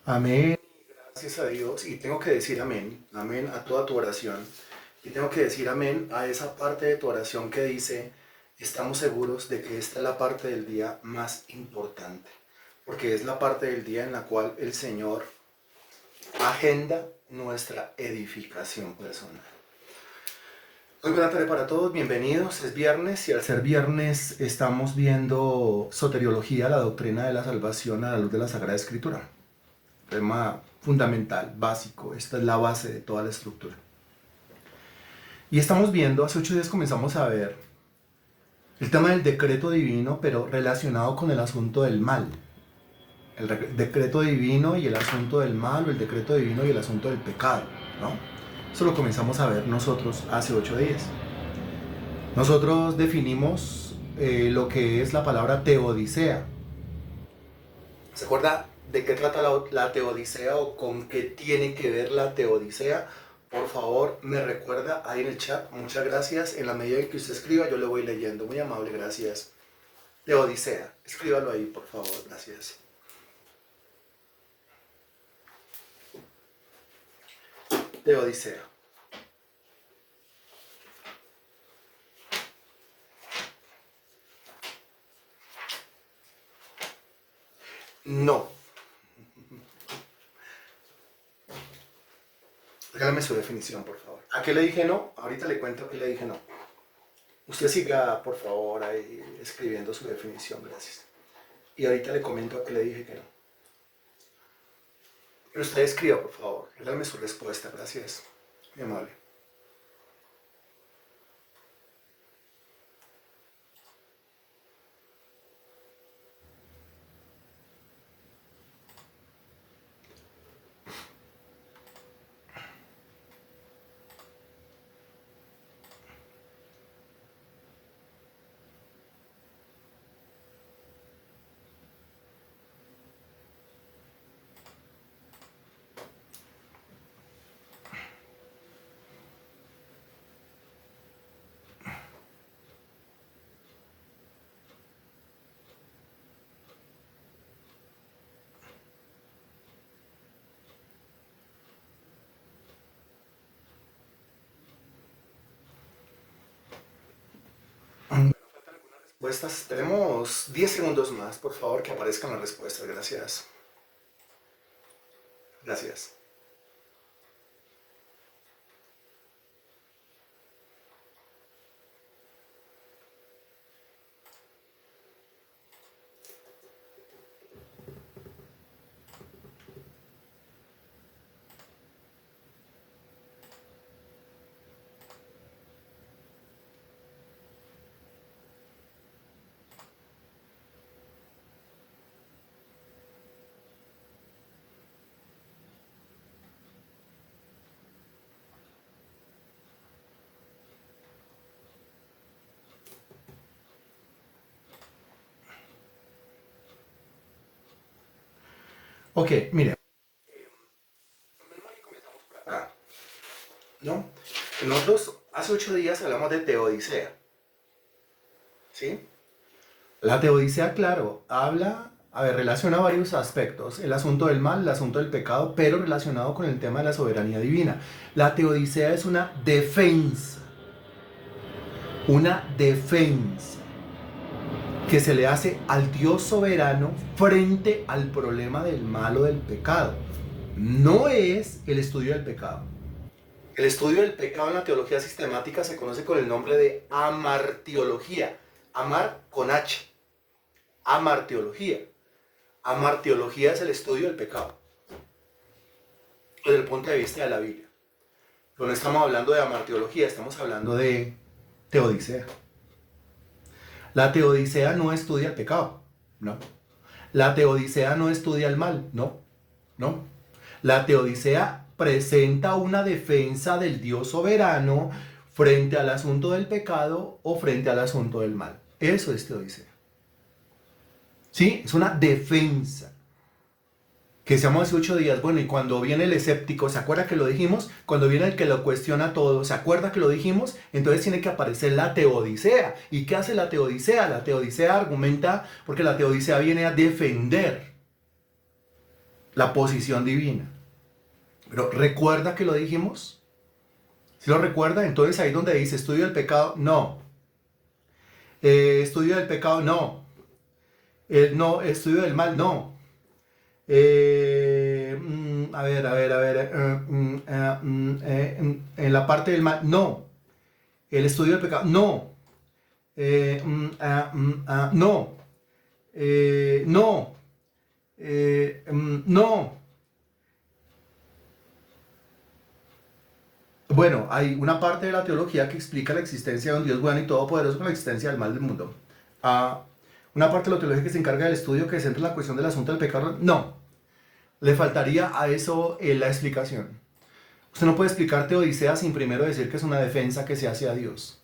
Amén. Gracias a Dios. Y tengo que decir amén. Amén a toda tu oración. Y tengo que decir amén a esa parte de tu oración que dice, estamos seguros de que esta es la parte del día más importante. Porque es la parte del día en la cual el Señor agenda nuestra edificación personal. Muy buena tarde para todos, bienvenidos. Es viernes y al ser viernes estamos viendo soteriología, la doctrina de la salvación a la luz de la Sagrada Escritura. Tema fundamental, básico, esta es la base de toda la estructura. Y estamos viendo, hace 8 días comenzamos a ver el tema del decreto divino, pero relacionado con el asunto del mal. Decreto divino y el asunto del mal, o el decreto divino y el asunto del pecado, ¿no? Eso lo comenzamos a ver nosotros hace 8 días. Nosotros definimos lo que es la palabra teodicea. ¿Se acuerda de qué trata la teodicea o con qué tiene que ver la teodicea? Por favor, me recuerda ahí en el chat. Muchas gracias. En la medida en que usted escriba, yo le voy leyendo. Muy amable, gracias. Teodicea. Escríbalo ahí, por favor. Gracias. Teodicea. No. Regálame su definición, por favor. ¿A qué le dije no? Ahorita le cuento a qué le dije no. Usted siga, por favor, ahí escribiendo su definición. Gracias. Y ahorita le comento a qué le dije que no. Pero usted escriba, por favor. Regálame su respuesta. Gracias. Muy amable. Respuestas. Tenemos 10 segundos más, por favor, que aparezcan las respuestas. Gracias. Gracias. Ok, mire. Ah, ¿no? Nosotros hace 8 días hablamos de teodicea. ¿Sí? La teodicea, claro, relaciona varios aspectos. El asunto del mal, el asunto del pecado, pero relacionado con el tema de la soberanía divina. La teodicea es una defensa que se le hace al Dios soberano frente al problema del mal o del pecado. No es el estudio del pecado. El estudio del pecado en la teología sistemática se conoce con el nombre de amartiología. Amar con H. Amartiología. Amartiología es el estudio del pecado desde el punto de vista de la Biblia. Pero no estamos hablando de amartiología, estamos hablando de teodicea. La teodicea no estudia el pecado, no. La teodicea no estudia el mal, no, no. La teodicea presenta una defensa del Dios soberano frente al asunto del pecado o frente al asunto del mal. Eso es teodicea. ¿Sí? Es una defensa. Que seamos hace 8 días, bueno, y cuando viene el escéptico, ¿se acuerda que lo dijimos? Cuando viene el que lo cuestiona todo, ¿se acuerda que lo dijimos? Entonces tiene que aparecer la teodicea. ¿Y qué hace la teodicea? La teodicea argumenta, porque la teodicea viene a defender. la posición divina. Pero ¿recuerda que lo dijimos? Si lo recuerda, entonces ahí donde dice estudio del pecado, no. Estudio del pecado, no. No, estudio del mal, no. En la parte del mal, no. El estudio del pecado, no. No. No. No. Bueno, hay una parte de la teología que explica la existencia de un Dios bueno y todopoderoso con la existencia del mal del mundo. Una parte de la teología que se encarga del estudio que centra en la cuestión del asunto del pecado. No, le faltaría a eso la explicación. Usted no puede explicar Teodicea sin primero decir que es una defensa que se hace a Dios.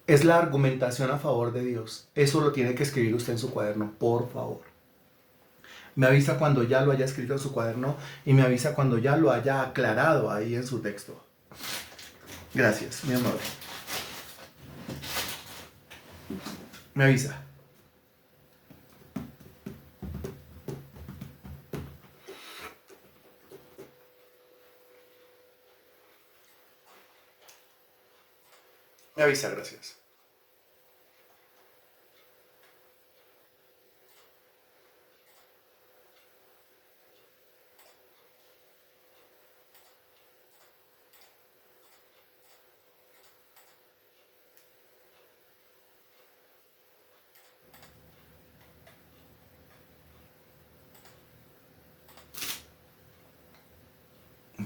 Es la argumentación a favor de Dios. Eso lo tiene que escribir usted en su cuaderno, por favor. Me avisa cuando ya lo haya escrito en su cuaderno y me avisa cuando ya lo haya aclarado ahí en su texto. Gracias, mi amor. Me avisa. Me avisa, gracias.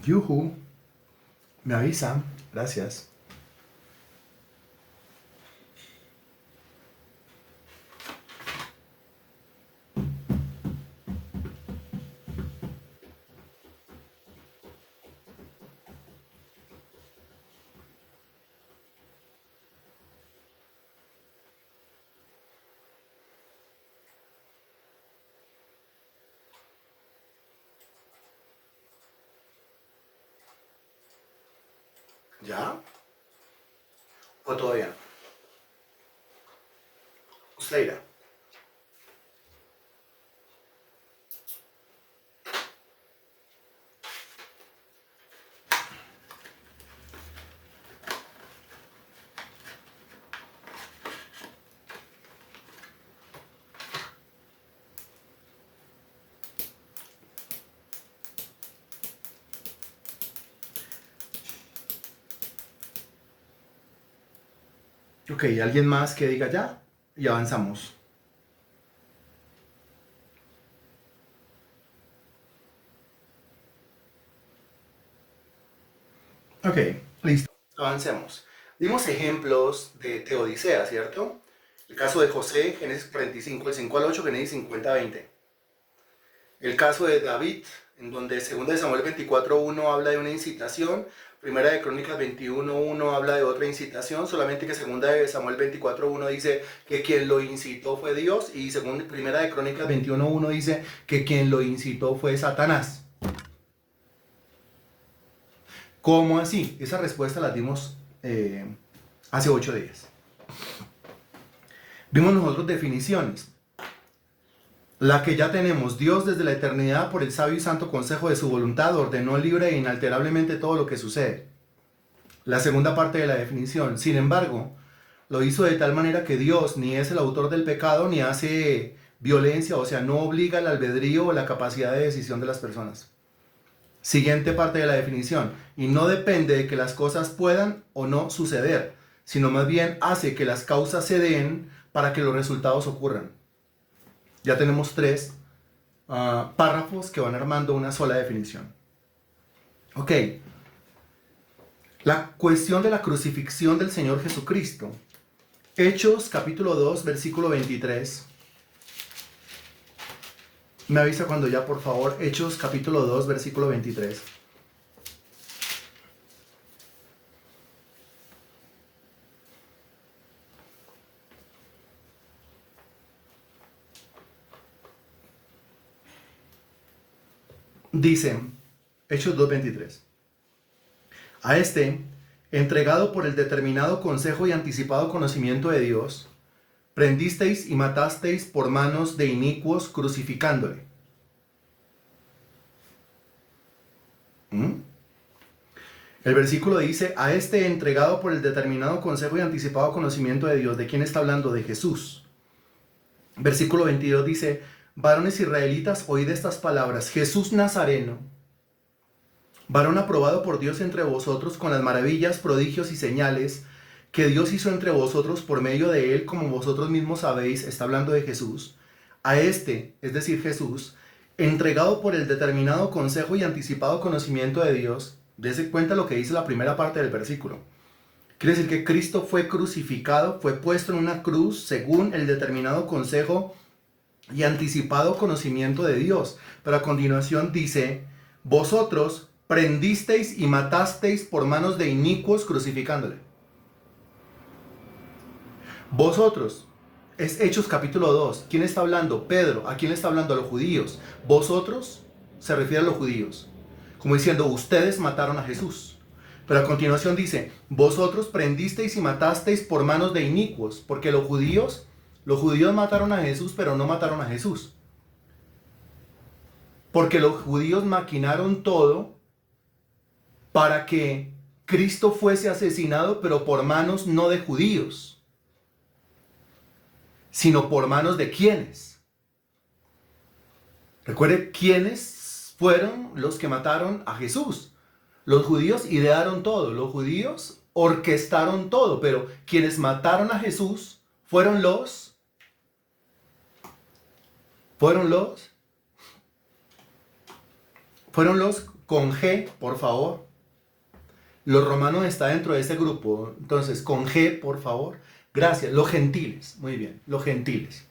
Yuhu. Me avisa, gracias. ¿Ya? ¿O todavía no? Usted irá. Ok, ¿alguien más que diga ya? Y avanzamos. Ok, listo. Avancemos. Dimos ejemplos de Teodicea, ¿cierto? El caso de José, Génesis 45, el 5 al 8, Génesis 50, 20. El caso de David, en donde 2 de Samuel 24:1 habla de una incitación, Primera de Crónicas 21:1 habla de otra incitación, solamente que 2 de Samuel 24:1 dice que quien lo incitó fue Dios, y Primera de Crónicas 21:1 dice que quien lo incitó fue Satanás. ¿Cómo así? Esa respuesta la dimos hace 8 días. Vimos nosotros definiciones. La que ya tenemos: Dios desde la eternidad, por el sabio y santo consejo de su voluntad, ordenó libre e inalterablemente todo lo que sucede. La segunda parte de la definición: sin embargo, lo hizo de tal manera que Dios ni es el autor del pecado ni hace violencia, o sea, no obliga al albedrío o la capacidad de decisión de las personas. Siguiente parte de la definición: y no depende de que las cosas puedan o no suceder, sino más bien hace que las causas se den para que los resultados ocurran. Ya tenemos 3 párrafos que van armando una sola definición. Ok. La cuestión de la crucifixión del Señor Jesucristo. Hechos capítulo 2, versículo 23. Me avisa cuando ya, por favor. Hechos capítulo 2, versículo 23. Dice, Hechos 2:23. A este, entregado por el determinado consejo y anticipado conocimiento de Dios, prendisteis y matasteis por manos de inicuos, crucificándole. ¿Mm? El versículo dice, a este entregado por el determinado consejo y anticipado conocimiento de Dios. ¿De quién está hablando? De Jesús. Versículo 22 dice, varones israelitas, oíd estas palabras. Jesús Nazareno, varón aprobado por Dios entre vosotros con las maravillas, prodigios y señales que Dios hizo entre vosotros por medio de él, como vosotros mismos sabéis, está hablando de Jesús. A este, es decir, Jesús, entregado por el determinado consejo y anticipado conocimiento de Dios. Dese cuenta lo que dice la primera parte del versículo. Quiere decir que Cristo fue crucificado, fue puesto en una cruz según el determinado consejo y anticipado conocimiento de Dios. Pero a continuación dice, vosotros prendisteis y matasteis por manos de inicuos crucificándole. Vosotros, es Hechos capítulo 2. ¿Quién está hablando? Pedro. ¿A quién le está hablando? A los judíos. Vosotros se refiere a los judíos. Como diciendo, ustedes mataron a Jesús. Pero a continuación dice, vosotros prendisteis y matasteis por manos de inicuos. Porque los judíos mataron a Jesús, pero no mataron a Jesús. Porque los judíos maquinaron todo para que Cristo fuese asesinado, pero por manos no de judíos, sino por manos de ¿quiénes? Recuerde, ¿quiénes fueron los que mataron a Jesús? Los judíos idearon todo, los judíos orquestaron todo, pero quienes mataron a Jesús fueron los con G, por favor. Los romanos está dentro de ese grupo, entonces con G, por favor. Gracias, los gentiles, muy bien, los gentiles.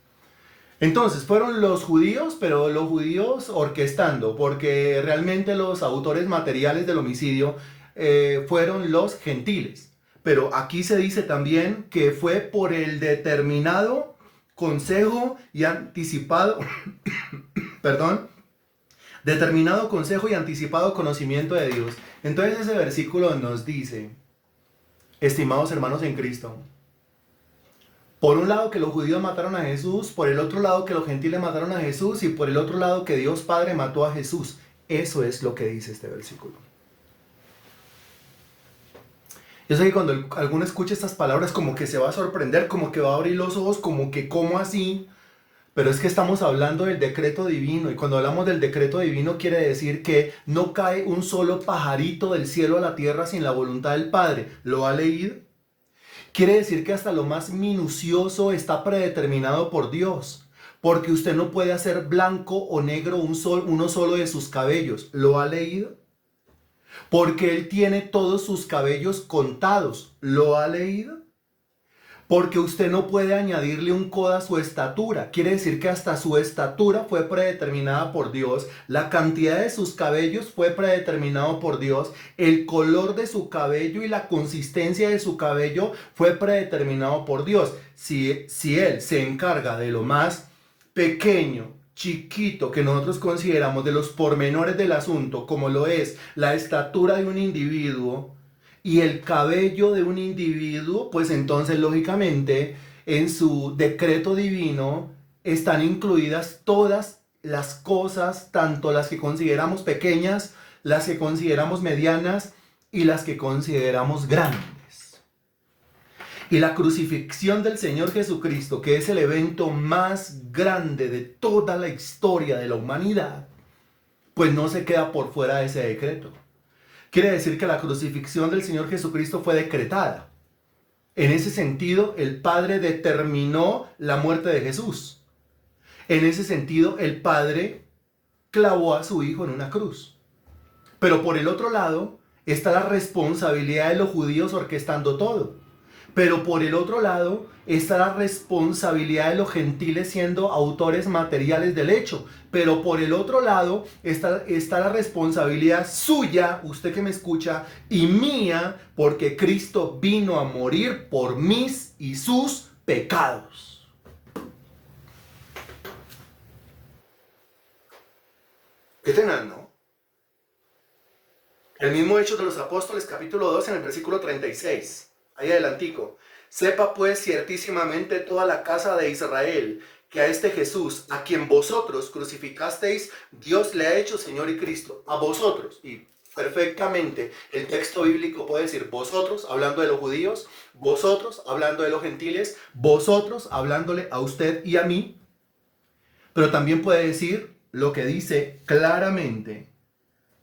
Entonces fueron los judíos, pero los judíos orquestando, porque realmente los autores materiales del homicidio fueron los gentiles. Pero aquí se dice también que fue por el determinado consejo y anticipado, determinado consejo y anticipado conocimiento de Dios. Entonces ese versículo nos dice, estimados hermanos en Cristo, por un lado que los judíos mataron a Jesús, por el otro lado que los gentiles mataron a Jesús y por el otro lado que Dios Padre mató a Jesús. Eso es lo que dice este versículo. Yo sé que cuando alguno escucha estas palabras como que se va a sorprender, como que va a abrir los ojos, como que ¿cómo así? Pero es que estamos hablando del decreto divino y cuando hablamos del decreto divino quiere decir que no cae un solo pajarito del cielo a la tierra sin la voluntad del Padre. ¿Lo ha leído? Quiere decir que hasta lo más minucioso está predeterminado por Dios, porque usted no puede hacer blanco o negro uno solo de sus cabellos. ¿Lo ha leído? Porque Él tiene todos sus cabellos contados. ¿Lo ha leído? Porque usted no puede añadirle un codo a su estatura. Quiere decir que hasta su estatura fue predeterminada por Dios. La cantidad de sus cabellos fue predeterminado por Dios. El color de su cabello y la consistencia de su cabello fue predeterminado por Dios. Si Él se encarga de lo más pequeño, chiquito que nosotros consideramos, de los pormenores del asunto, como lo es la estatura de un individuo, y el cabello de un individuo, pues entonces lógicamente en su decreto divino están incluidas todas las cosas, tanto las que consideramos pequeñas, las que consideramos medianas y las que consideramos grandes. Y la crucifixión del Señor Jesucristo, que es el evento más grande de toda la historia de la humanidad, pues no se queda por fuera de ese decreto. Quiere decir que la crucifixión del Señor Jesucristo fue decretada. En ese sentido, el Padre determinó la muerte de Jesús. En ese sentido, el Padre clavó a su Hijo en una cruz. Pero por el otro lado, está la responsabilidad de los judíos orquestando todo. Pero por el otro lado está la responsabilidad de los gentiles siendo autores materiales del hecho. Pero por el otro lado está la responsabilidad suya, usted que me escucha, y mía, porque Cristo vino a morir por mis y sus pecados. Qué tenaz, ¿no? El mismo Hechos de los Apóstoles, capítulo 2, en el versículo 36. Ahí adelantico. Sepa pues ciertísimamente toda la casa de Israel que a este Jesús, a quien vosotros crucificasteis, Dios le ha hecho Señor y Cristo. A vosotros. Y Perfectamente. El texto bíblico puede decir vosotros, hablando de los judíos, vosotros, hablando de los gentiles, vosotros, hablándole a usted y a mí, pero también puede decir lo que dice claramente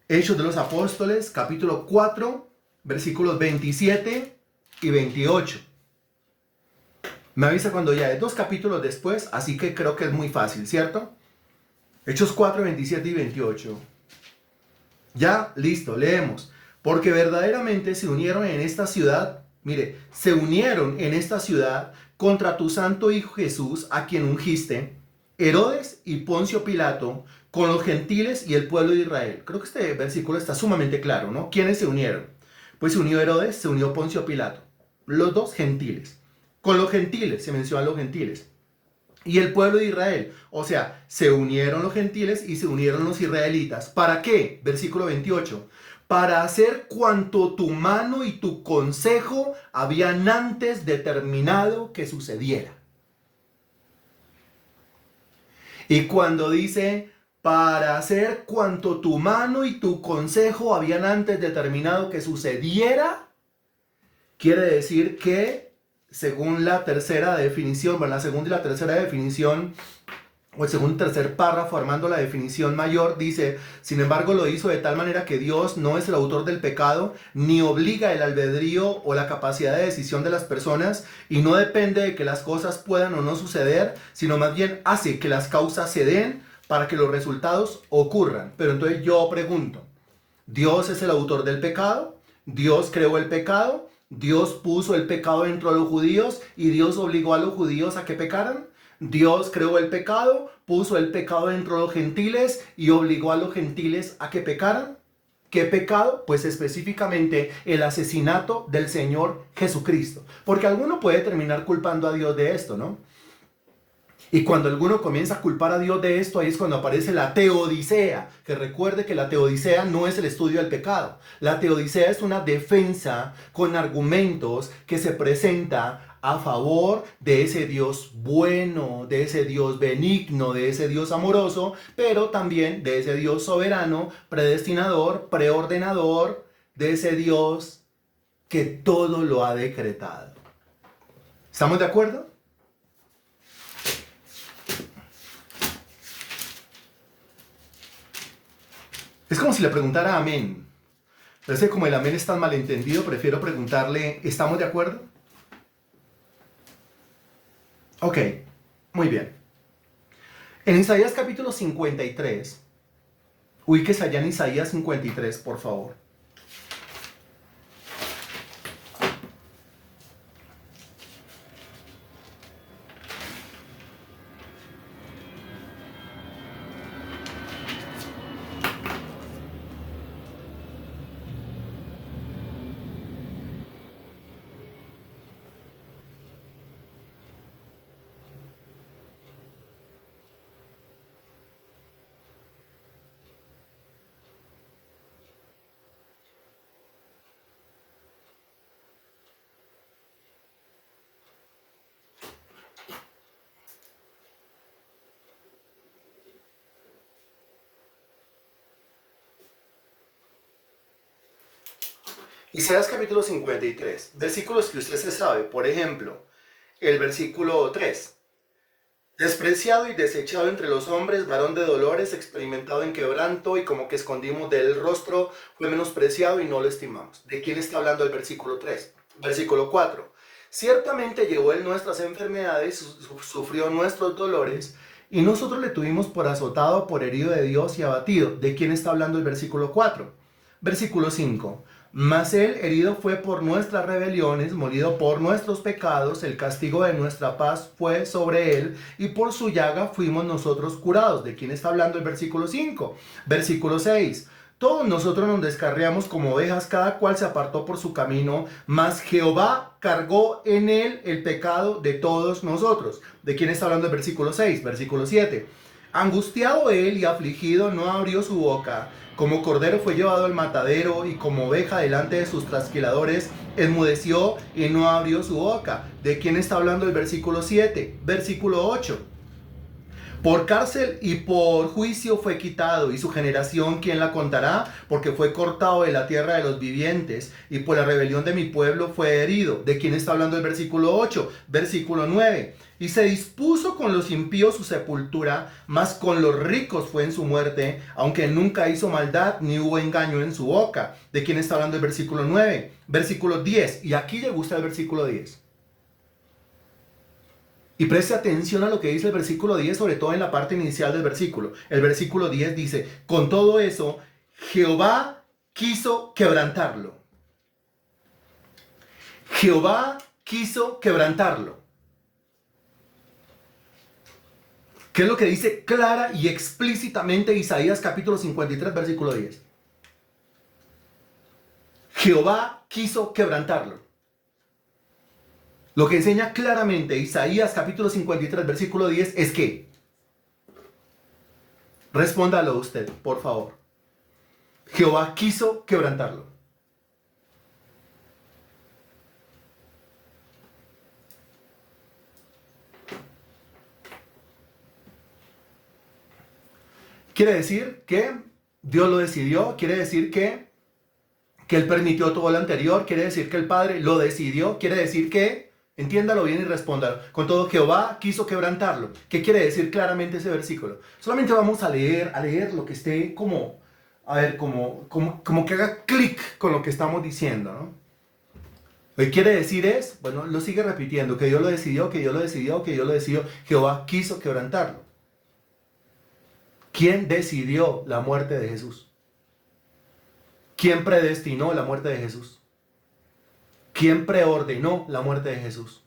Hechos de los Apóstoles, capítulo 4, versículos 27 y 28. Me avisa cuando ya es 2 capítulos después, así que creo que es muy fácil, ¿cierto? Hechos 4, 27 y 28. Ya, listo, leemos. Porque verdaderamente se unieron en esta ciudad, mire, se unieron en esta ciudad contra tu santo Hijo Jesús, a quien ungiste, Herodes y Poncio Pilato, con los gentiles y el pueblo de Israel. Creo que este versículo está sumamente claro, ¿no? ¿Quiénes se unieron? Pues se unió Herodes, se unió Poncio Pilato. Los dos gentiles. Con los gentiles, se mencionan los gentiles. Y el pueblo de Israel, o sea, se unieron los gentiles y se unieron los israelitas. ¿Para qué? Versículo 28. Para hacer cuanto tu mano y tu consejo habían antes determinado que sucediera. Y cuando dice, para hacer cuanto tu mano y tu consejo habían antes determinado que sucediera, quiere decir que según la tercera definición, bueno, la segunda y la tercera definición, o el segundo y tercer párrafo armando la definición mayor, dice, sin embargo lo hizo de tal manera que Dios no es el autor del pecado, ni obliga el albedrío o la capacidad de decisión de las personas, y no depende de que las cosas puedan o no suceder, sino más bien hace que las causas se den para que los resultados ocurran. Pero entonces yo pregunto, ¿Dios es el autor del pecado? ¿Dios creó el pecado? ¿Dios puso el pecado dentro de los judíos y Dios obligó a los judíos a que pecaran? ¿Dios creó el pecado, puso el pecado dentro de los gentiles y obligó a los gentiles a que pecaran? ¿Qué pecado? Pues específicamente el asesinato del Señor Jesucristo. Porque alguno puede terminar culpando a Dios de esto, ¿no? Y cuando alguno comienza a culpar a Dios de esto, ahí es cuando aparece la teodicea. Que recuerde que la teodicea no es el estudio del pecado. La teodicea es una defensa con argumentos que se presenta a favor de ese Dios bueno, de ese Dios benigno, de ese Dios amoroso, pero también de ese Dios soberano, predestinador, preordenador, de ese Dios que todo lo ha decretado. ¿Estamos de acuerdo? Es como si le preguntara amén. Pero es que como el amén es tan malentendido, prefiero preguntarle, ¿estamos de acuerdo? Ok, muy bien. En Isaías capítulo 53, ubíquese allá en Isaías 53, por favor. Isaías capítulo 53, versículos que usted se sabe. Por ejemplo, el versículo 3. Despreciado y desechado entre los hombres, varón de dolores, experimentado en quebranto, y como que escondimos de él el rostro, fue menospreciado y no lo estimamos. ¿De quién está hablando el versículo 3? Versículo 4. Ciertamente llevó él nuestras enfermedades, sufrió nuestros dolores, y nosotros le tuvimos por azotado, por herido de Dios y abatido. ¿De quién está hablando el versículo 4? Versículo 5. Mas él herido fue por nuestras rebeliones, molido por nuestros pecados, el castigo de nuestra paz fue sobre él, y por su llaga fuimos nosotros curados. ¿De quién está hablando el versículo 5? Versículo 6. Todos nosotros nos descarriamos como ovejas, cada cual se apartó por su camino, mas Jehová cargó en él el pecado de todos nosotros. ¿De quién está hablando el versículo 6? Versículo 7. Angustiado él y afligido, no abrió su boca. Como cordero fue llevado al matadero, y como oveja delante de sus trasquiladores, enmudeció y no abrió su boca. ¿De quién está hablando el versículo 7? Versículo 8. Por cárcel y por juicio fue quitado, y su generación, ¿quién la contará? Porque fue cortado de la tierra de los vivientes, y por la rebelión de mi pueblo fue herido. ¿De quién está hablando el versículo 8? Versículo 9. Y se dispuso con los impíos su sepultura, mas con los ricos fue en su muerte, aunque nunca hizo maldad, ni hubo engaño en su boca. ¿De quién está hablando el versículo 9? Versículo 10. Y aquí le gusta el versículo 10. Y preste atención a lo que dice el versículo 10, sobre todo en la parte inicial del versículo. El versículo 10 dice, con todo eso, Jehová quiso quebrantarlo. Jehová quiso quebrantarlo. ¿Qué es lo que dice clara y explícitamente Isaías capítulo 53, versículo 10? Jehová quiso quebrantarlo. Lo que enseña claramente Isaías capítulo 53, versículo 10 es que, respóndalo usted, por favor. Jehová quiso quebrantarlo. Quiere decir que Dios lo decidió, quiere decir que Él permitió todo lo anterior, quiere decir que el Padre lo decidió, quiere decir que, entiéndalo bien y respóndalo, con todo Jehová quiso quebrantarlo. ¿Qué quiere decir claramente ese versículo? Solamente vamos a leer lo que esté como, a ver, como que haga clic con lo que estamos diciendo, ¿no? Lo que quiere decir es, bueno, lo sigue repitiendo, que Dios lo decidió, que Dios lo decidió, que Dios lo decidió, Jehová quiso quebrantarlo. ¿Quién decidió la muerte de Jesús? ¿Quién predestinó la muerte de Jesús? ¿Quién preordenó la muerte de Jesús?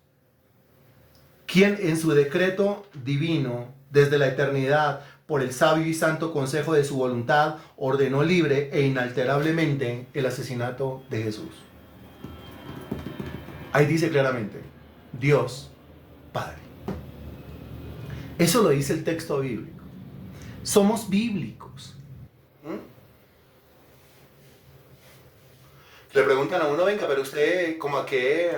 ¿Quién en su decreto divino, desde la eternidad, por el sabio y santo consejo de su voluntad, ordenó libre e inalterablemente el asesinato de Jesús? Ahí dice claramente, Dios Padre. Eso lo dice el texto bíblico. Somos bíblicos. Le preguntan a uno, venga, pero usted, ¿cómo a qué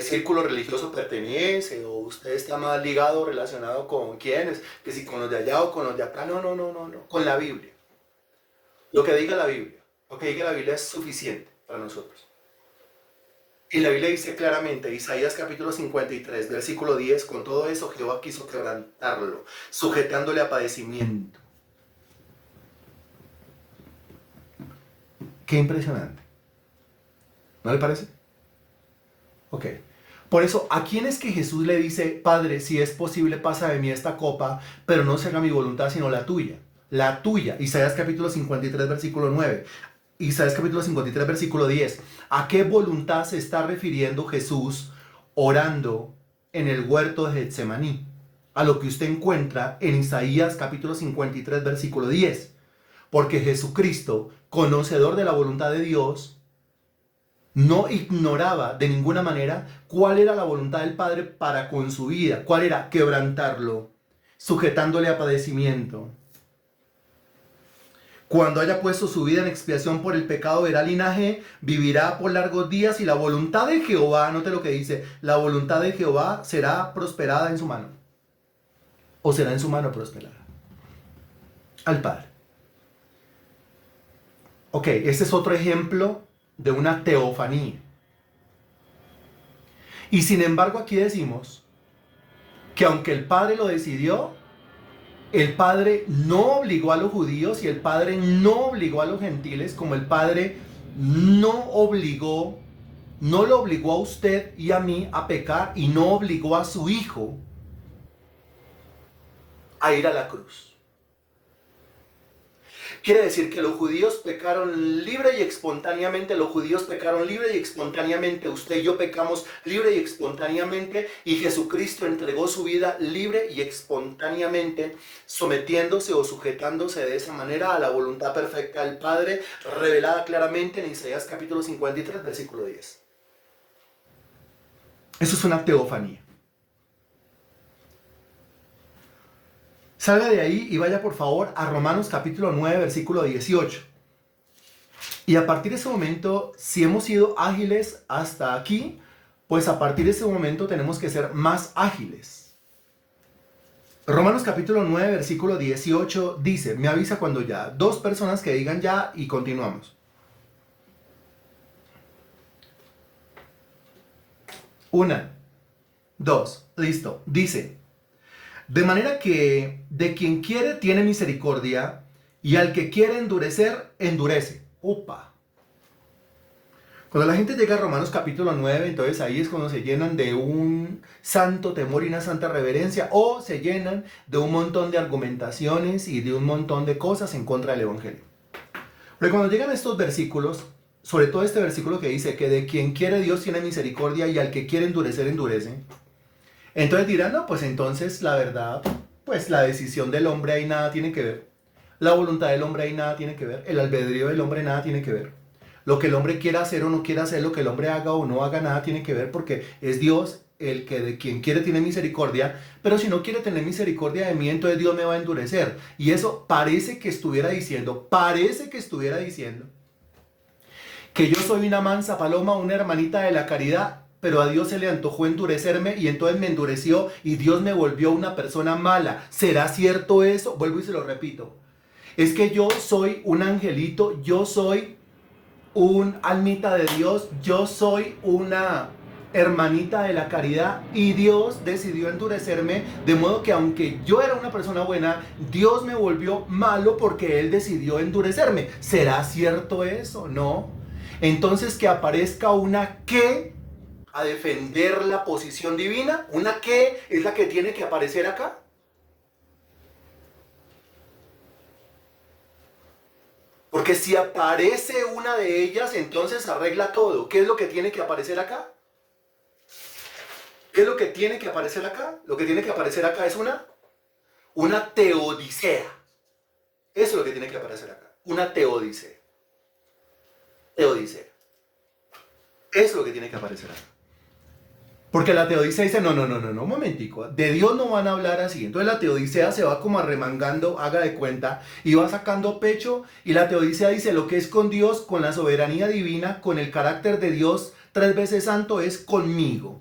círculo religioso pertenece? ¿O usted está más ligado, relacionado con quiénes? Que si con los de allá o con los de acá. No. Con la Biblia. Lo que diga la Biblia. Lo que diga la Biblia es suficiente para nosotros. Y la Biblia dice claramente, Isaías capítulo 53, versículo 10, con todo eso Jehová quiso quebrantarlo, sujetándole a padecimiento. Qué impresionante. ¿No le parece? Ok. Por eso, ¿a quién es que Jesús le dice, Padre, si es posible, pasa de mí esta copa, pero no se haga mi voluntad, sino la tuya? La tuya. Isaías capítulo 53, versículo 9. Isaías capítulo 53, versículo 10. ¿A qué voluntad se está refiriendo Jesús orando en el huerto de Getsemaní? A lo que usted encuentra en Isaías capítulo 53, versículo 10. Porque Jesucristo, conocedor de la voluntad de Dios, no ignoraba de ninguna manera cuál era la voluntad del Padre para con su vida. ¿Cuál era? Quebrantarlo, sujetándole a padecimiento. Cuando haya puesto su vida en expiación por el pecado, verá linaje, vivirá por largos días y la voluntad de Jehová, note lo que dice, la voluntad de Jehová será prosperada en su mano. O será en su mano prosperada. Al Padre. Ok, este es otro ejemplo de una teofanía. Y sin embargo aquí decimos que aunque el Padre lo decidió, el Padre no obligó a los judíos y el Padre no obligó a los gentiles, como el Padre no lo obligó a usted y a mí a pecar y no obligó a su Hijo a ir a la cruz. Quiere decir que los judíos pecaron libre y espontáneamente, usted y yo pecamos libre y espontáneamente, y Jesucristo entregó su vida libre y espontáneamente, sometiéndose o sujetándose de esa manera a la voluntad perfecta del Padre, revelada claramente en Isaías capítulo 53, versículo 10. Eso es una teofanía. Salga de ahí y vaya por favor a Romanos capítulo 9, versículo 18. Y a partir de ese momento, si hemos sido ágiles hasta aquí, pues a partir de ese momento tenemos que ser más ágiles. Romanos capítulo 9, versículo 18 dice, me avisa cuando ya, dos personas que digan ya y continuamos. Una, dos, listo. Dice, de manera que de quien quiere tiene misericordia y al que quiere endurecer, endurece. Upa. Cuando la gente llega a Romanos capítulo 9, entonces ahí es cuando se llenan de un santo temor y una santa reverencia, o se llenan de un montón de argumentaciones y de un montón de cosas en contra del Evangelio. Pero cuando llegan estos versículos, sobre todo este versículo que dice que de quien quiere Dios tiene misericordia y al que quiere endurecer, endurece, entonces dirán, no, pues entonces la verdad, pues la decisión del hombre ahí nada tiene que ver. La voluntad del hombre ahí nada tiene que ver. El albedrío del hombre nada tiene que ver. Lo que el hombre quiera hacer o no quiera hacer, lo que el hombre haga o no haga, nada tiene que ver, porque es Dios el que de quien quiere tiene misericordia, pero si no quiere tener misericordia de mí, entonces Dios me va a endurecer. Y eso parece que estuviera diciendo que yo soy una mansa paloma, una hermanita de la caridad, pero a Dios se le antojó endurecerme y entonces me endureció y Dios me volvió una persona mala. ¿Será cierto eso? Vuelvo y se lo repito. Es que yo soy un angelito, yo soy un almita de Dios, yo soy una hermanita de la caridad y Dios decidió endurecerme, de modo que aunque yo era una persona buena, Dios me volvió malo porque Él decidió endurecerme. ¿Será cierto eso? No. Entonces que aparezca una que a defender la posición divina, una que es la que tiene que aparecer acá. Porque si aparece una de ellas, entonces arregla todo. ¿Qué es lo que tiene que aparecer acá? ¿Qué es lo que tiene que aparecer acá? Lo que tiene que aparecer acá es una teodicea. Eso es lo que tiene que aparecer acá. Una teodicea. Teodicea. Eso es lo que tiene que aparecer acá. Porque la teodicea dice, no, un momentico, de Dios no van a hablar así. Entonces la teodicea se va como arremangando, haga de cuenta, y va sacando pecho, y la teodicea dice, lo que es con Dios, con la soberanía divina, con el carácter de Dios 3 veces santo, es conmigo.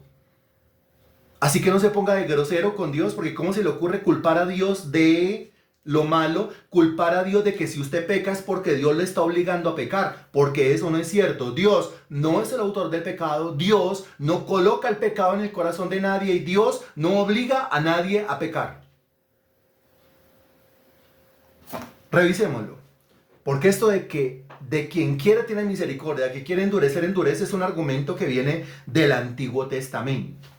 Así que no se ponga de grosero con Dios, porque ¿cómo se le ocurre culpar a Dios de lo malo? Culpar a Dios de que si usted peca es porque Dios le está obligando a pecar, porque eso no es cierto. Dios no es el autor del pecado, Dios no coloca el pecado en el corazón de nadie y Dios no obliga a nadie a pecar. Revisémoslo, porque esto de que de quien quiere tiene misericordia, de que quiere endurecer, endurece, es un argumento que viene del Antiguo Testamento.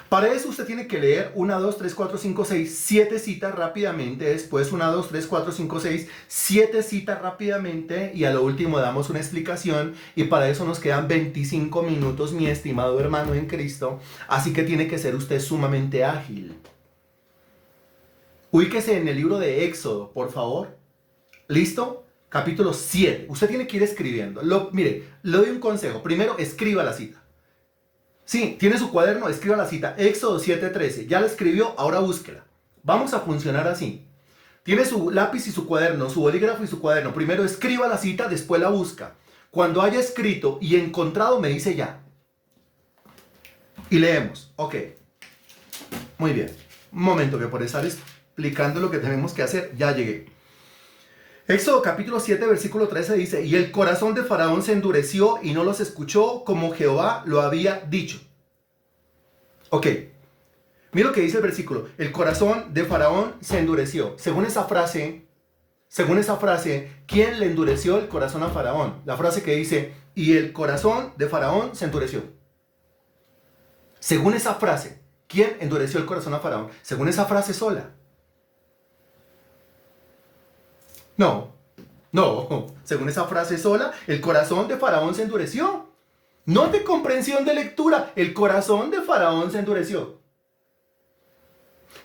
Para eso usted tiene que leer 1, 2, 3, 4, 5, 6, 7 citas rápidamente, después 1, 2, 3, 4, 5, 6, 7 citas rápidamente y a lo último damos una explicación y para eso nos quedan 25 minutos, mi estimado hermano en Cristo, así que tiene que ser usted sumamente ágil. Ubíquese en el libro de Éxodo, por favor. ¿Listo? Capítulo 7. Usted tiene que ir escribiendo. Mire, le doy un consejo. Primero, escriba la cita. Sí, tiene su cuaderno, escriba la cita. Éxodo 7:13. Ya la escribió, ahora búsquela. Vamos a funcionar así. Tiene su lápiz y su cuaderno, su bolígrafo y su cuaderno. Primero escriba la cita, después la busca. Cuando haya escrito y encontrado, me dice ya. Y leemos. Ok. Muy bien. Un momento que por estar explicando lo que tenemos que hacer, ya llegué. Éxodo capítulo 7, versículo 13 dice, y el corazón de Faraón se endureció y no los escuchó como Jehová lo había dicho. Ok, mira lo que dice el versículo, el corazón de Faraón se endureció. Según esa frase, ¿quién le endureció el corazón a Faraón? La frase que dice, y el corazón de Faraón se endureció. Según esa frase, ¿quién endureció el corazón a Faraón? Según esa frase sola. No, según esa frase sola, el corazón de Faraón se endureció. No de comprensión de lectura, el corazón de Faraón se endureció.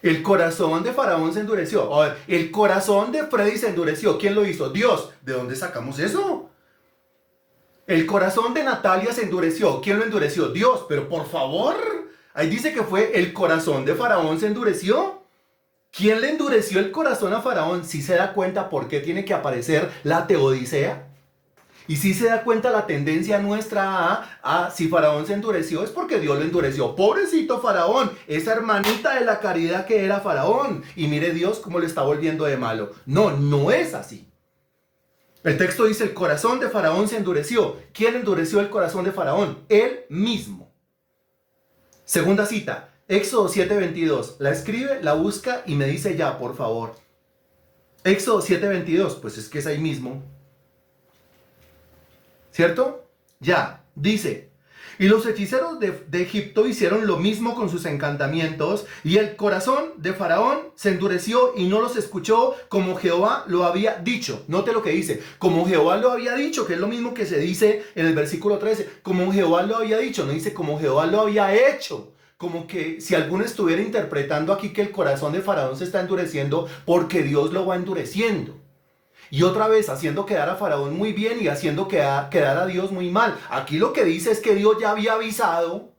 El corazón de Faraón se endureció. A ver, el corazón de Freddy se endureció. ¿Quién lo hizo? Dios. ¿De dónde sacamos eso? El corazón de Natalia se endureció. ¿Quién lo endureció? Dios. Pero por favor, ahí dice que fue el corazón de Faraón se endureció. ¿Quién le endureció el corazón a Faraón? ¿Sí se da cuenta por qué tiene que aparecer la teodicea? Y si se da cuenta la tendencia nuestra si Faraón se endureció es porque Dios lo endureció. Pobrecito Faraón, esa hermanita de la caridad que era Faraón. Y mire Dios cómo le está volviendo de malo. No, no es así. El texto dice, el corazón de Faraón se endureció. ¿Quién endureció el corazón de Faraón? Él mismo. Segunda cita, Éxodo 7:22. La escribe, la busca y me dice ya, por favor. Éxodo 7:22, pues es que es ahí mismo. ¿Cierto? Ya, dice, y los hechiceros de Egipto hicieron lo mismo con sus encantamientos, y el corazón de Faraón se endureció y no los escuchó como Jehová lo había dicho. Note lo que dice, como Jehová lo había dicho, que es lo mismo que se dice en el versículo 13, como Jehová lo había dicho, no dice como Jehová lo había hecho. Como que si alguno estuviera interpretando aquí que el corazón de Faraón se está endureciendo porque Dios lo va endureciendo. Y otra vez haciendo quedar a Faraón muy bien y haciendo quedar a Dios muy mal. Aquí lo que dice es que Dios ya había avisado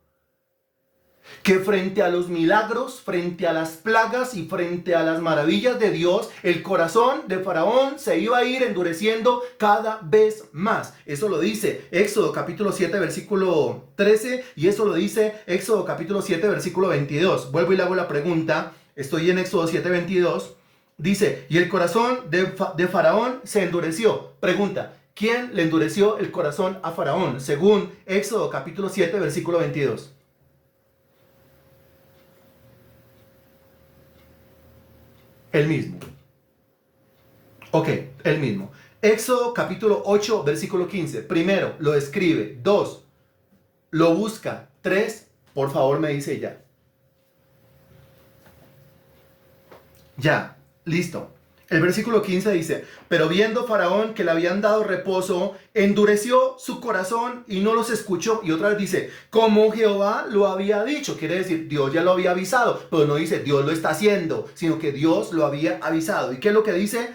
que frente a los milagros, frente a las plagas y frente a las maravillas de Dios, el corazón de Faraón se iba a ir endureciendo cada vez más. Eso lo dice Éxodo capítulo 7 versículo 13 y eso lo dice Éxodo capítulo 7 versículo 22. Vuelvo y le hago la pregunta. Estoy en Éxodo 7:22. Dice, y el corazón de Faraón se endureció. Pregunta, ¿quién le endureció el corazón a Faraón? Según Éxodo capítulo 7, versículo 22. El mismo. Ok, el mismo. Éxodo capítulo 8, versículo 15. Primero, lo escribe. 2, lo busca. 3, por favor me dice ya. Ya. Listo. El versículo 15 dice, pero viendo Faraón que le habían dado reposo, endureció su corazón y no los escuchó. Y otra vez dice, como Jehová lo había dicho. Quiere decir, Dios ya lo había avisado, pero no dice Dios lo está haciendo, sino que Dios lo había avisado. ¿Y qué es lo que dice?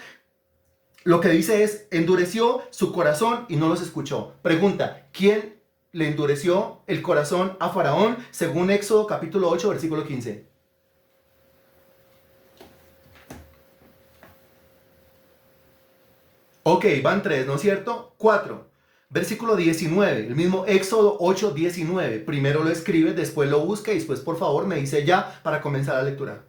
Lo que dice es, endureció su corazón y no los escuchó. Pregunta, ¿quién le endureció el corazón a Faraón? Según Éxodo capítulo 8, versículo 15. Ok, van 3, ¿no es cierto? 4. Versículo 19, el mismo Éxodo 8, 19. Primero lo escribe, después lo busca y después por favor me dice ya para comenzar la lectura.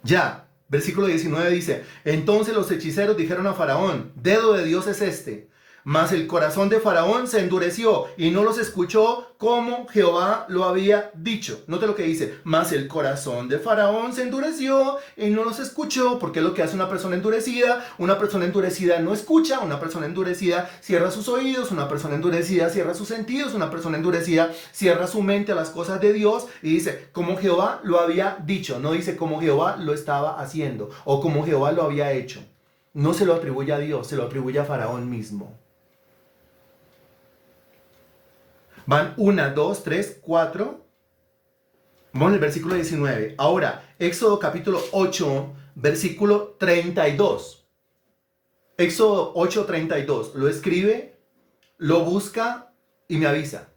Ya, versículo 19 dice, entonces los hechiceros dijeron a Faraón, dedo de Dios es este. Mas el corazón de Faraón se endureció y no los escuchó como Jehová lo había dicho. Note lo que dice. Mas el corazón de Faraón se endureció y no los escuchó. Porque es lo que hace una persona endurecida. Una persona endurecida no escucha. Una persona endurecida cierra sus oídos. Una persona endurecida cierra sus sentidos. Una persona endurecida cierra su mente a las cosas de Dios. Y dice, como Jehová lo había dicho. No dice como Jehová lo estaba haciendo o como Jehová lo había hecho. No se lo atribuye a Dios, se lo atribuye a Faraón mismo. Van 1, 2, 3, 4. Vamos al versículo 19. Ahora, Éxodo capítulo 8, versículo 32. Éxodo 8, 32. Lo escribe, lo busca y me avisa.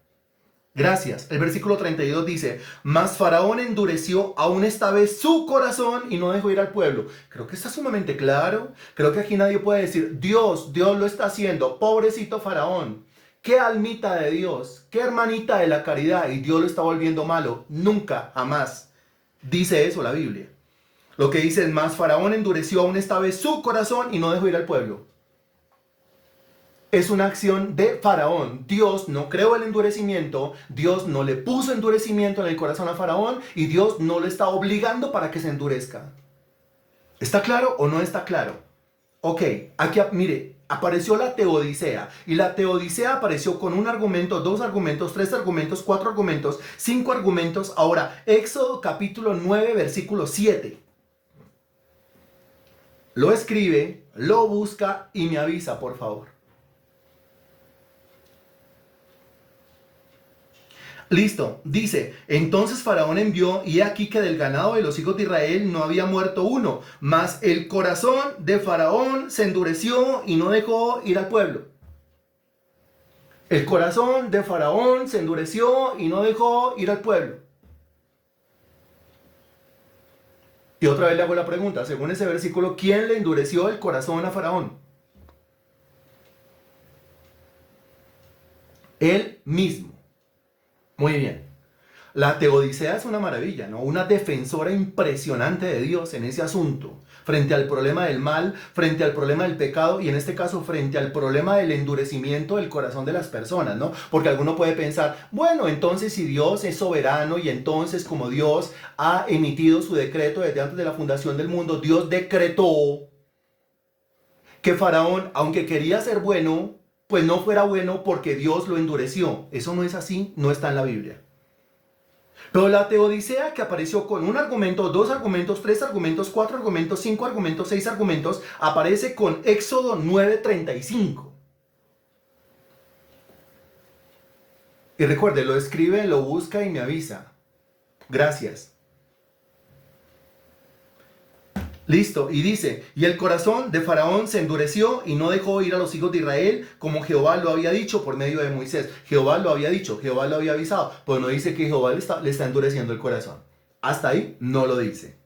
Gracias. El versículo 32 dice, mas Faraón endureció aún esta vez su corazón y no dejó ir al pueblo. Creo que está sumamente claro. Creo que aquí nadie puede decir, Dios lo está haciendo. Pobrecito Faraón. Qué almita de Dios, qué hermanita de la caridad y Dios lo está volviendo malo. Nunca, jamás. Dice eso la Biblia. Lo que dice es más, Faraón endureció aún esta vez su corazón y no dejó ir al pueblo. Es una acción de Faraón. Dios no creó el endurecimiento, Dios no le puso endurecimiento en el corazón a Faraón y Dios no le está obligando para que se endurezca. ¿Está claro o no está claro? Ok, aquí mire, apareció la teodicea y la teodicea apareció con un argumento, 2 argumentos, 3 argumentos, 4 argumentos, 5 argumentos. Ahora, Éxodo capítulo 9, versículo 7. Lo escribe, lo busca y me avisa, por favor. Listo, dice, entonces Faraón envió y he aquí que del ganado de los hijos de Israel no había muerto uno, mas el corazón de Faraón se endureció y no dejó ir al pueblo. El corazón de Faraón se endureció y no dejó ir al pueblo. Y otra vez le hago la pregunta, según ese versículo, ¿quién le endureció el corazón a Faraón? Él mismo. Muy bien. La teodicea es una maravilla, ¿no? Una defensora impresionante de Dios en ese asunto, frente al problema del mal, frente al problema del pecado y en este caso frente al problema del endurecimiento del corazón de las personas, ¿no? Porque alguno puede pensar, bueno, entonces si Dios es soberano y entonces como Dios ha emitido su decreto desde antes de la fundación del mundo, Dios decretó que Faraón, aunque quería ser bueno, pues no fuera bueno porque Dios lo endureció. Eso no es así, no está en la Biblia. Pero la teodicea que apareció con un argumento, dos argumentos, tres argumentos, cuatro argumentos, cinco argumentos, seis argumentos, aparece con Éxodo 9:35. Y recuerde, lo escribe, lo busca y me avisa. Gracias. Listo, y dice, y el corazón de Faraón se endureció y no dejó ir a los hijos de Israel como Jehová lo había dicho por medio de Moisés. Jehová lo había dicho, Jehová lo había avisado, pero no dice que Jehová le está endureciendo el corazón. Hasta ahí no lo dice.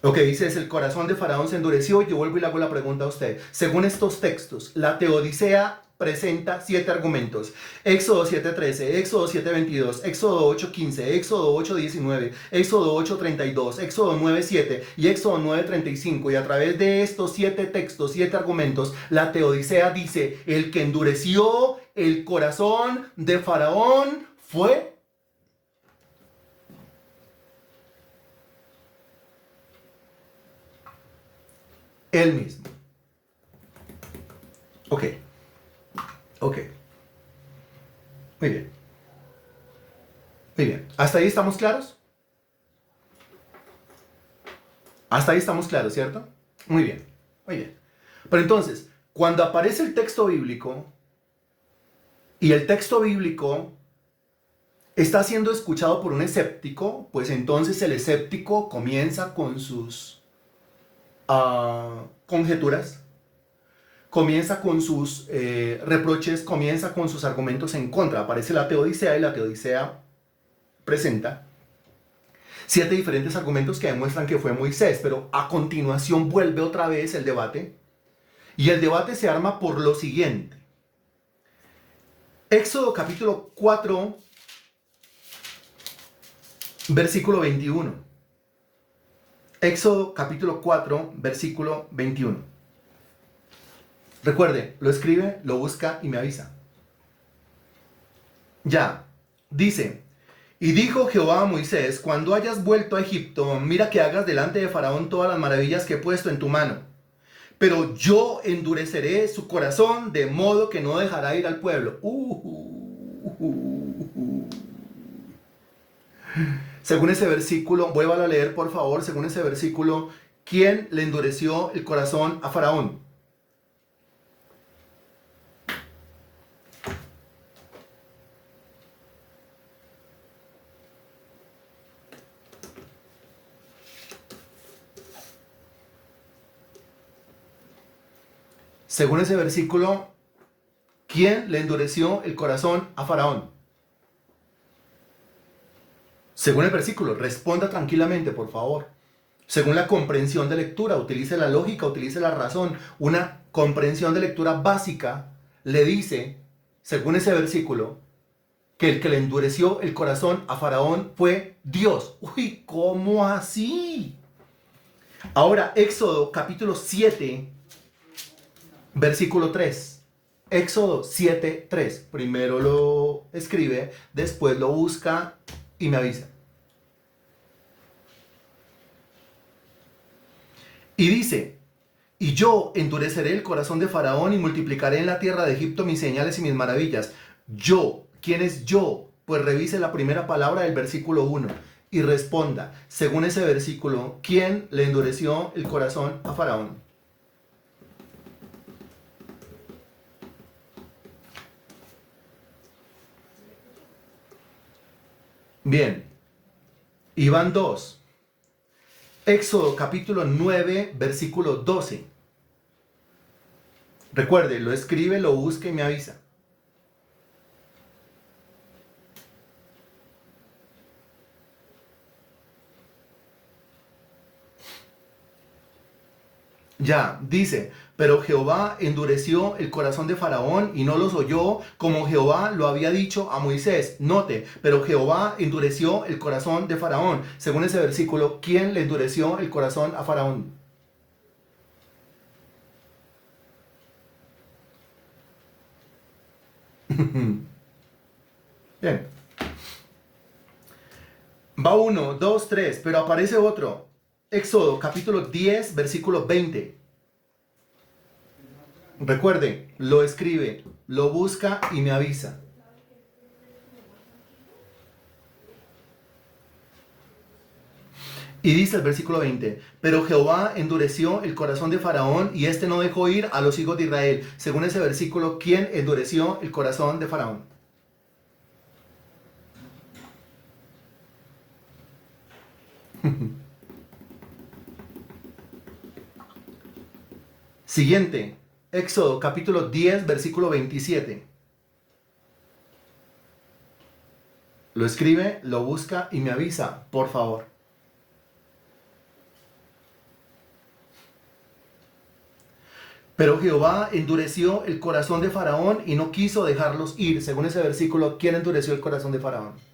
Lo que dice es el corazón de Faraón se endureció. Yo vuelvo y le hago la pregunta a usted. Según estos textos, la teodicea presenta 7 argumentos. Éxodo 7:13, Éxodo 7:22, Éxodo 8:15, Éxodo 8:19, Éxodo 8:32, Éxodo 9:7 y Éxodo 9:35. Y a través de estos 7 textos, 7 argumentos, la teodicea dice, el que endureció el corazón de Faraón fue él mismo. Ok, ok. Muy bien. Muy bien. ¿Hasta ahí estamos claros? Hasta ahí estamos claros, ¿cierto? Muy bien. Muy bien. Pero entonces, cuando aparece el texto bíblico y el texto bíblico está siendo escuchado por un escéptico, pues entonces el escéptico comienza con sus conjeturas, comienza con sus reproches, comienza con sus argumentos en contra. Aparece la teodicea y la teodicea presenta 7 diferentes argumentos que demuestran que fue Moisés, pero a continuación vuelve otra vez el debate y el debate se arma por lo siguiente. Éxodo capítulo 4, versículo 21. Éxodo capítulo 4, versículo 21. Recuerde, lo escribe, lo busca y me avisa. Ya, dice, y dijo Jehová a Moisés, cuando hayas vuelto a Egipto, mira que hagas delante de Faraón todas las maravillas que he puesto en tu mano. Pero yo endureceré su corazón de modo que no dejará ir al pueblo. Según ese versículo, vuélvalo a leer por favor, según ese versículo, ¿quién le endureció el corazón a Faraón? Según ese versículo, ¿quién le endureció el corazón a Faraón? Según el versículo, responda tranquilamente, por favor. Según la comprensión de lectura, utilice la lógica, utilice la razón. Una comprensión de lectura básica le dice, según ese versículo, que el que le endureció el corazón a Faraón fue Dios. Uy, ¿cómo así? Ahora, Éxodo capítulo 7, versículo 3. Éxodo 7:3. Primero lo escribe, después lo busca y me avisa. Y dice, y yo endureceré el corazón de Faraón y multiplicaré en la tierra de Egipto mis señales y mis maravillas. Yo, ¿quién es yo? Pues revise la primera palabra del versículo 1 y responda, según ese versículo, ¿quién le endureció el corazón a Faraón? Bien, y van dos. Éxodo capítulo 9, versículo 12. Recuerde, lo escribe, lo busca y me avisa. Ya, dice, pero Jehová endureció el corazón de Faraón y no los oyó como Jehová lo había dicho a Moisés. Note, pero Jehová endureció el corazón de Faraón. Según ese versículo, ¿quién le endureció el corazón a Faraón? Bien. Va uno, dos, tres, pero aparece otro. Éxodo capítulo 10, versículo 20. Recuerde, lo escribe, lo busca y me avisa. Y dice el versículo 20, pero Jehová endureció el corazón de Faraón y éste no dejó ir a los hijos de Israel. Según ese versículo, ¿quién endureció el corazón de Faraón? Siguiente, Éxodo capítulo 10, versículo 27. Lo escribe, lo busca y me avisa, por favor. Pero Jehová endureció el corazón de Faraón y no quiso dejarlos ir. Según ese versículo, ¿quién endureció el corazón de Faraón?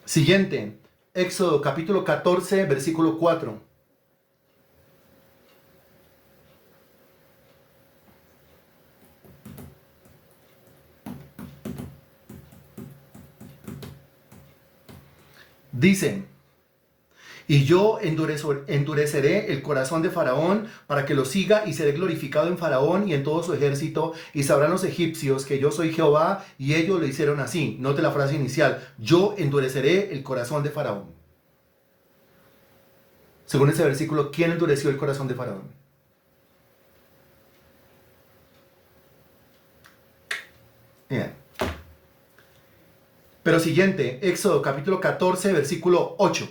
Siguiente, Éxodo capítulo 14, versículo 4. Dice, y yo endureceré el corazón de Faraón para que lo siga y seré glorificado en Faraón y en todo su ejército y sabrán los egipcios que yo soy Jehová y ellos lo hicieron así. Note la frase inicial, yo endureceré el corazón de Faraón. Según ese versículo, ¿quién endureció el corazón de Faraón? Bien. Pero siguiente, Éxodo capítulo 14, versículo 8.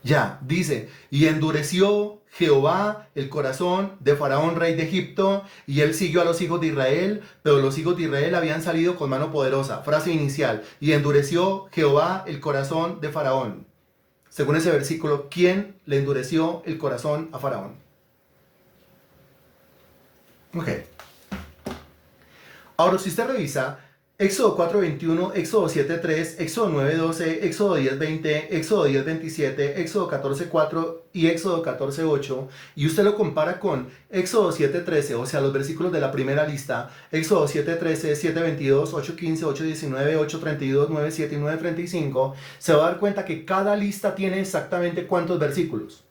Ya, dice, y endureció Jehová el corazón de Faraón, rey de Egipto, y él siguió a los hijos de Israel, pero los hijos de Israel habían salido con mano poderosa. Frase inicial, y endureció Jehová el corazón de Faraón. Según ese versículo, ¿quién le endureció el corazón a Faraón? Ok. Ahora, si usted revisa, Éxodo 4:21, Éxodo 7:3, Éxodo 9:12, Éxodo 10:20, Éxodo 10:27, Éxodo 14:4 y Éxodo 14:8, y usted lo compara con Éxodo 7:13, o sea, los versículos de la primera lista, Éxodo 7:13, 7:22, 8:15, 8:19, 8:32, 9:7 y 9:35, se va a dar cuenta que cada lista tiene exactamente cuántos versículos.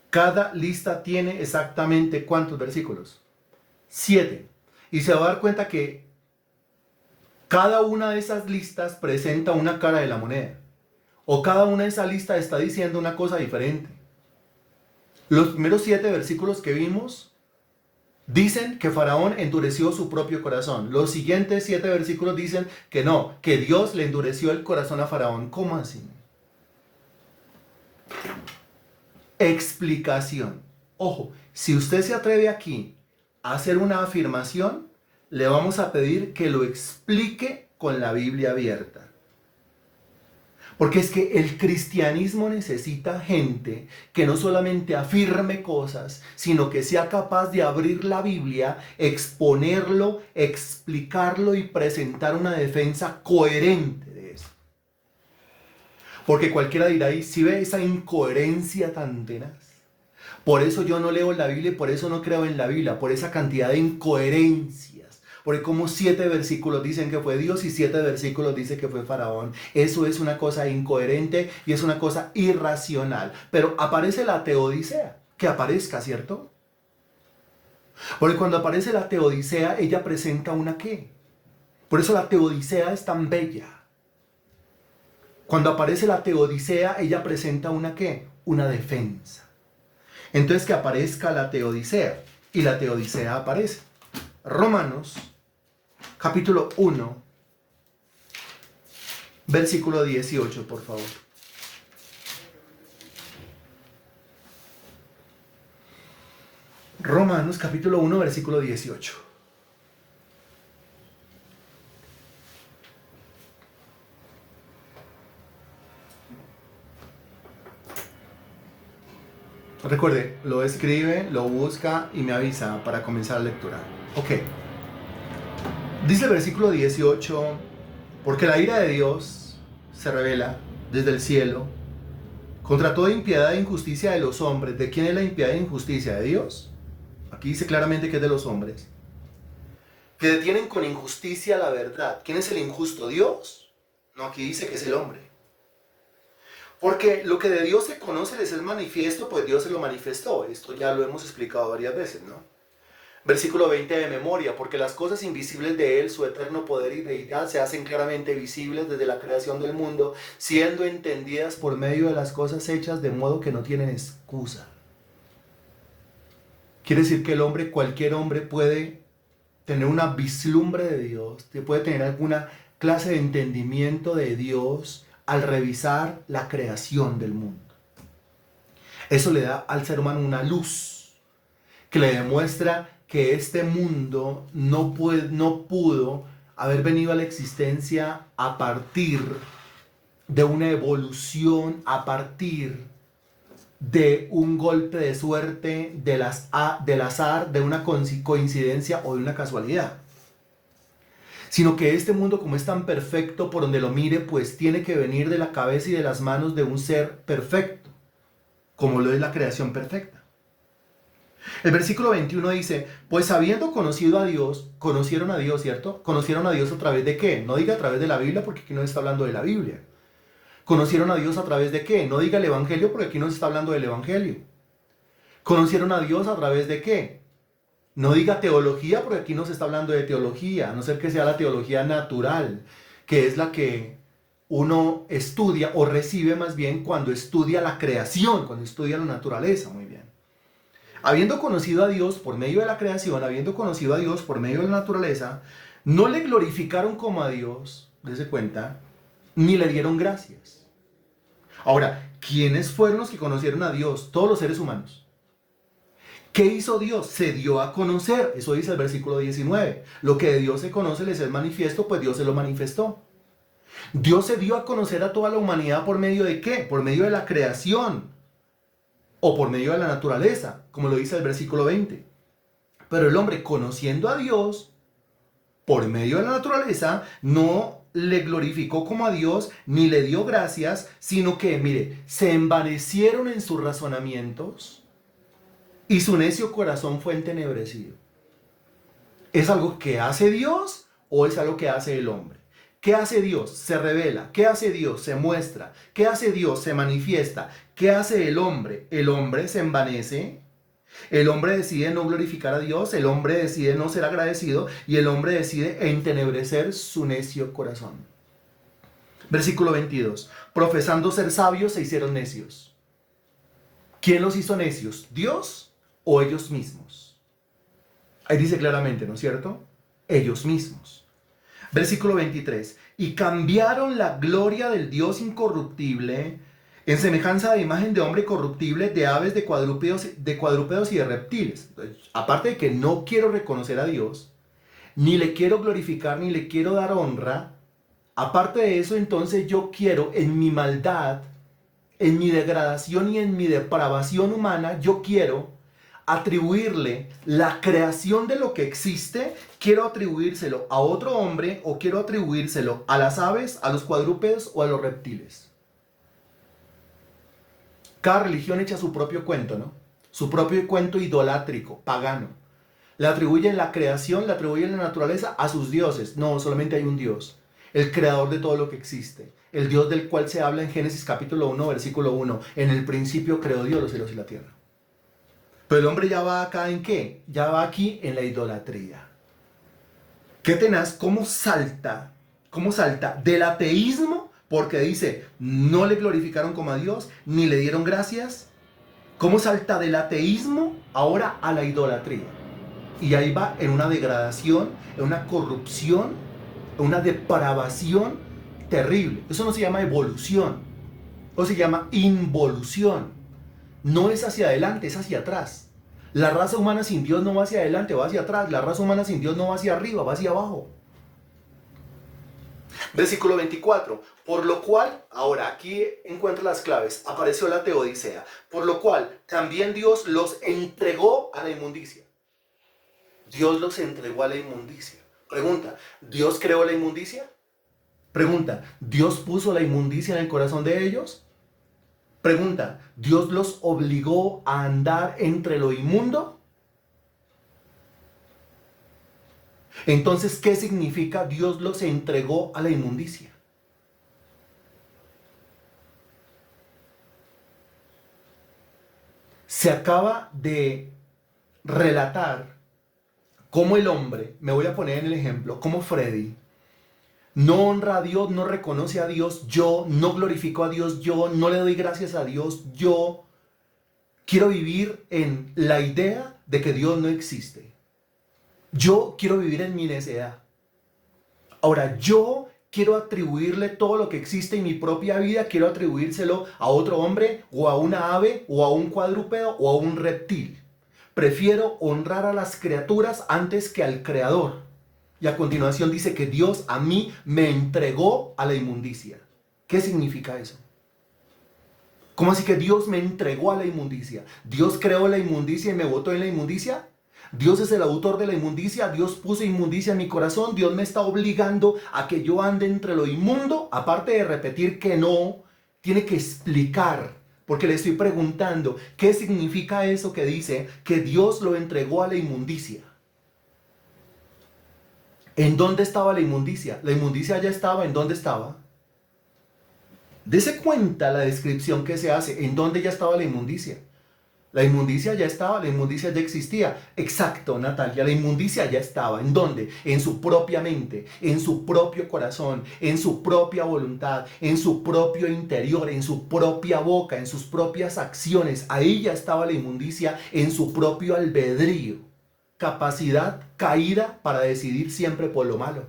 Cada lista tiene exactamente cuántos versículos. 7. Y se va a dar cuenta que cada una de esas listas presenta una cara de la moneda. O cada una de esas listas está diciendo una cosa diferente. Los primeros 7 versículos que vimos dicen que Faraón endureció su propio corazón. Los siguientes 7 versículos dicen que no, que Dios le endureció el corazón a Faraón. ¿Cómo así? Explicación. Ojo, si usted se atreve aquí a hacer una afirmación, le vamos a pedir que lo explique con la Biblia abierta. Porque es que el cristianismo necesita gente que no solamente afirme cosas, sino que sea capaz de abrir la Biblia, exponerlo, explicarlo y presentar una defensa coherente de eso. Porque cualquiera dirá, ¿y si ve esa incoherencia tan tenaz? Por eso yo no leo la Biblia y por eso no creo en la Biblia, por esa cantidad de incoherencias. Porque como 7 versículos dicen que fue Dios y 7 versículos dicen que fue Faraón. Eso es una cosa incoherente y es una cosa irracional. Pero aparece la teodicea, que aparezca, ¿cierto? Porque cuando aparece la teodicea, ella presenta una qué. Por eso la teodicea es tan bella. Cuando aparece la teodicea, ella presenta una ¿qué? Una defensa. Entonces que aparezca la teodicea, y la teodicea aparece. Romanos, capítulo 1, versículo 18, por favor. Romanos, capítulo 1, versículo 18. Recuerde, lo escribe, lo busca y me avisa para comenzar la lectura. Ok. Dice el versículo 18, porque la ira de Dios se revela desde el cielo contra toda impiedad e injusticia de los hombres. ¿De quién es la impiedad e injusticia? ¿De Dios? Aquí dice claramente que es de los hombres. Que detienen con injusticia la verdad. ¿Quién es el injusto? ¿Dios? No, aquí dice que es el hombre. Porque lo que de Dios se conoce les es manifiesto, pues Dios se lo manifestó. Esto ya lo hemos explicado varias veces, ¿no? Versículo 20 de memoria, porque las cosas invisibles de Él, su eterno poder y deidad, se hacen claramente visibles desde la creación del mundo, siendo entendidas por medio de las cosas hechas, de modo que no tienen excusa. Quiere decir que el hombre, cualquier hombre puede tener una vislumbre de Dios, puede tener alguna clase de entendimiento de Dios al revisar la creación del mundo. Eso le da al ser humano una luz que le demuestra que este mundo no pudo haber venido a la existencia a partir de una evolución, a partir de un golpe de suerte, del azar, de una coincidencia o de una casualidad. Sino que este mundo, como es tan perfecto por donde lo mire, pues tiene que venir de la cabeza y de las manos de un ser perfecto, como lo es la creación perfecta. El versículo 21 dice, pues habiendo conocido a Dios, conocieron a Dios, ¿cierto? Conocieron a Dios a través de ¿qué? No diga a través de la Biblia, porque aquí no está hablando de la Biblia. ¿Conocieron a Dios a través de qué? No diga el Evangelio, porque aquí no se está hablando del Evangelio. ¿Conocieron a Dios a través de qué? No diga teología, porque aquí no se está hablando de teología, a no ser que sea la teología natural, que es la que uno estudia o recibe más bien cuando estudia la creación, cuando estudia la naturaleza, muy bien. Habiendo conocido a Dios por medio de la creación, habiendo conocido a Dios por medio de la naturaleza, no le glorificaron como a Dios, dése cuenta, ni le dieron gracias. Ahora, ¿quiénes fueron los que conocieron a Dios? Todos los seres humanos. ¿Qué hizo Dios? Se dio a conocer. Eso dice el versículo 19. Lo que de Dios se conoce les es manifiesto, pues Dios se lo manifestó. Dios se dio a conocer a toda la humanidad por medio de ¿qué? Por medio de la creación o por medio de la naturaleza, como lo dice el versículo 20. Pero el hombre, conociendo a Dios por medio de la naturaleza, no le glorificó como a Dios ni le dio gracias, sino que, mire, se envanecieron en sus razonamientos y su necio corazón fue entenebrecido. ¿Es algo que hace Dios o es algo que hace el hombre? ¿Qué hace Dios? Se revela. ¿Qué hace Dios? Se muestra. ¿Qué hace Dios? Se manifiesta. ¿Qué hace el hombre? El hombre se envanece. El hombre decide no glorificar a Dios. El hombre decide no ser agradecido. Y el hombre decide entenebrecer su necio corazón. Versículo 22. Profesando ser sabios, se hicieron necios. ¿Quién los hizo necios? ¿Dios o ellos mismos? Ahí dice claramente, ¿no es cierto? Ellos mismos. Versículo 23. Y cambiaron la gloria del Dios incorruptible en semejanza de imagen de hombre corruptible, de aves, de cuadrúpedos y de reptiles. Entonces, aparte de que no quiero reconocer a Dios, ni le quiero glorificar, ni le quiero dar honra, aparte de eso, entonces yo quiero en mi maldad, en mi degradación y en mi depravación humana, yo quiero atribuirle la creación de lo que existe, quiero atribuírselo a otro hombre o quiero atribuírselo a las aves, a los cuadrúpedos o a los reptiles. Cada religión echa su propio cuento, ¿no? Su propio cuento idolátrico, pagano. Le atribuyen la creación, le atribuyen la naturaleza a sus dioses. No, solamente hay un Dios, el creador de todo lo que existe. El Dios del cual se habla en Génesis capítulo 1, versículo 1. En el principio creó Dios los cielos y la tierra. Pero el hombre ya va acá ¿en qué? Ya va aquí en la idolatría. ¿Qué tenaz? ¿Cómo salta del ateísmo Porque dice, no le glorificaron como a Dios, ni le dieron gracias. ¿Cómo salta del ateísmo ahora a la idolatría? Y ahí va en una degradación, en una corrupción, en una depravación terrible. Eso no se llama evolución, eso se llama involución. No es hacia adelante, es hacia atrás. La raza humana sin Dios no va hacia adelante, va hacia atrás. La raza humana sin Dios no va hacia arriba, va hacia abajo. Versículo 24. Por lo cual, ahora aquí encuentra las claves, apareció la teodicea. Por lo cual, también Dios los entregó a la inmundicia. Dios los entregó a la inmundicia. Pregunta, ¿Dios creó la inmundicia? Pregunta, ¿Dios puso la inmundicia en el corazón de ellos? Pregunta, ¿Dios los obligó a andar entre lo inmundo? Entonces, ¿qué significa Dios los entregó a la inmundicia? Se acaba de relatar cómo el hombre, me voy a poner en el ejemplo, como Freddy, no honra a Dios, no reconoce a Dios, yo no glorifico a Dios, yo no le doy gracias a Dios, yo quiero vivir en la idea de que Dios no existe. Yo quiero vivir en mi necedad. Ahora, yo quiero atribuirle todo lo que existe en mi propia vida, quiero atribuírselo a otro hombre, o a una ave, o a un cuadrúpedo, o a un reptil. Prefiero honrar a las criaturas antes que al Creador. Y a continuación dice que Dios a mí me entregó a la inmundicia. ¿Qué significa eso? ¿Cómo así que Dios me entregó a la inmundicia? ¿Dios creó la inmundicia y me botó en la inmundicia? Dios es el autor de la inmundicia, Dios puso inmundicia en mi corazón, Dios me está obligando a que yo ande entre lo inmundo, aparte de repetir que no, tiene que explicar, porque le estoy preguntando, ¿qué significa eso que dice que Dios lo entregó a la inmundicia? ¿En dónde estaba la inmundicia? La inmundicia ya estaba, ¿en dónde estaba? Dese cuenta la descripción que se hace, ¿en dónde ya estaba la inmundicia? La inmundicia ya estaba, la inmundicia ya existía. Exacto, Natalia, la inmundicia ya estaba. ¿En dónde? En su propia mente, en su propio corazón, en su propia voluntad, en su propio interior, en su propia boca, en sus propias acciones. Ahí ya estaba la inmundicia en su propio albedrío. Capacidad caída para decidir siempre por lo malo.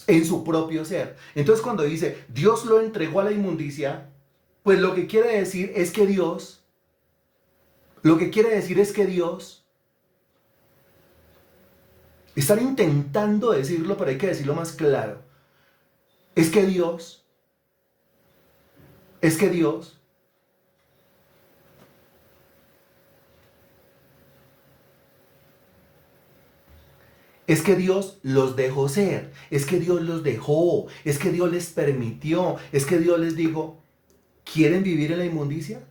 En su propio ser. Entonces cuando dice, Dios lo entregó a la inmundicia, pues lo que quiere decir es que Dios están intentando decirlo, pero hay que decirlo más claro. Es que Dios los dejó ser, es que Dios los dejó, es que Dios les permitió, es que Dios les dijo, ¿quieren vivir en la inmundicia?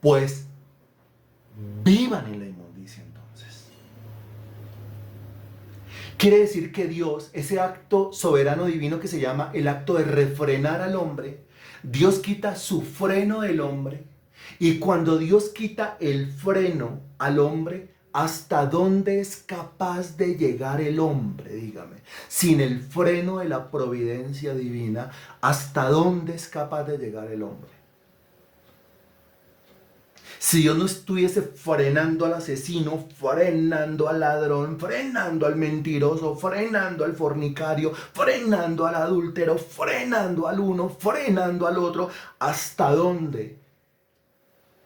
Pues vivan en la inmundicia entonces. Quiere decir que Dios, ese acto soberano divino que se llama el acto de refrenar al hombre, Dios quita su freno del hombre, y cuando Dios quita el freno al hombre, ¿hasta dónde es capaz de llegar el hombre? Dígame, sin el freno de la providencia divina, ¿hasta dónde es capaz de llegar el hombre? Si Dios no estuviese frenando al asesino, frenando al ladrón, frenando al mentiroso, frenando al fornicario, frenando al adúltero, frenando al uno, frenando al otro, ¿hasta dónde?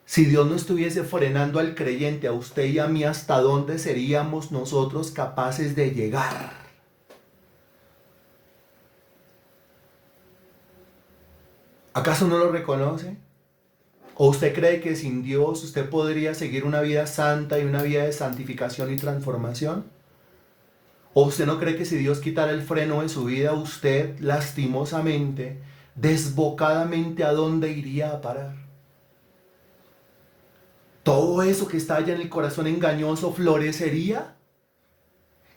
Si Dios no estuviese frenando al creyente, a usted y a mí, ¿hasta dónde seríamos nosotros capaces de llegar? ¿Acaso no lo reconoce? ¿O usted cree que sin Dios usted podría seguir una vida santa y una vida de santificación y transformación? ¿O usted no cree que si Dios quitara el freno de su vida, usted lastimosamente, desbocadamente, ¿a dónde iría a parar? Todo eso que está allá en el corazón engañoso florecería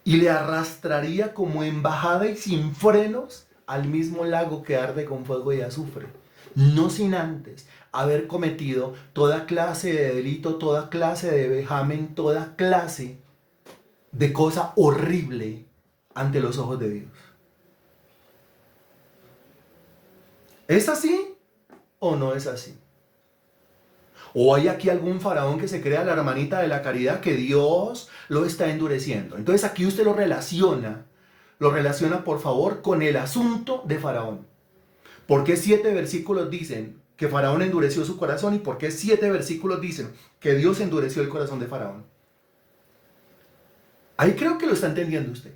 y le arrastraría como embajada y sin frenos al mismo lago que arde con fuego y azufre. No sin antes haber cometido toda clase de delito, toda clase de vejamen, toda clase de cosa horrible ante los ojos de Dios. ¿Es así o no es así? ¿O hay aquí algún faraón que se crea la hermanita de la caridad que Dios lo está endureciendo? Entonces aquí usted lo relaciona por favor con el asunto de Faraón. ¿Por qué 7 versículos dicen que Faraón endureció su corazón y por qué 7 versículos dicen que Dios endureció el corazón de Faraón? Ahí creo que lo está entendiendo usted.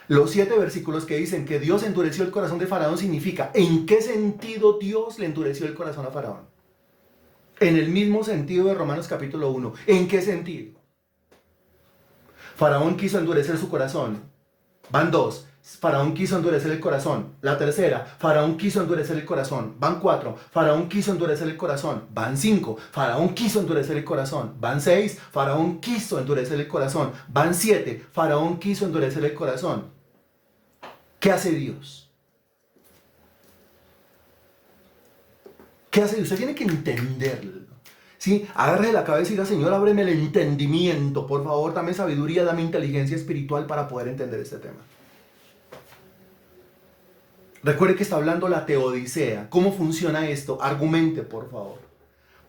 Los 7 versículos que dicen que Dios endureció el corazón de Faraón significa ¿en qué sentido Dios le endureció el corazón a Faraón? En el mismo sentido de Romanos capítulo 1. ¿En qué sentido? Faraón quiso endurecer su corazón. Van 2. Faraón quiso endurecer el corazón. La tercera, Faraón quiso endurecer el corazón. Van 4. Faraón quiso endurecer el corazón. Van 5. Faraón quiso endurecer el corazón. Van 6. Faraón quiso endurecer el corazón. Van 7. Faraón quiso endurecer el corazón. ¿Qué hace Dios? ¿Qué hace Dios? Usted tiene que entenderlo. ¿Sí? Agárrese la cabeza y diga, Señor, ábreme el entendimiento. Por favor, dame sabiduría, dame inteligencia espiritual para poder entender este tema. Recuerde que está hablando la teodicea. ¿Cómo funciona esto? Argumente, por favor.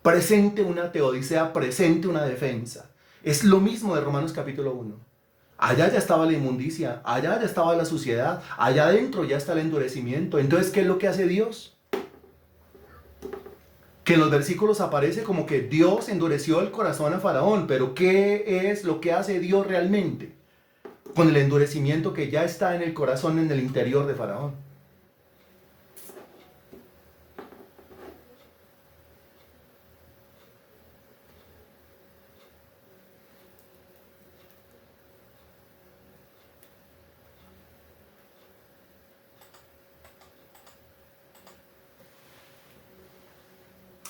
Presente una teodicea, presente una defensa. Es lo mismo de Romanos capítulo 1. Allá ya estaba la inmundicia, allá ya estaba la suciedad, allá adentro ya está el endurecimiento. Entonces, ¿qué es lo que hace Dios? Que en los versículos aparece como que Dios endureció el corazón a Faraón, pero ¿qué es lo que hace Dios realmente con el endurecimiento que ya está en el corazón, en el interior de Faraón?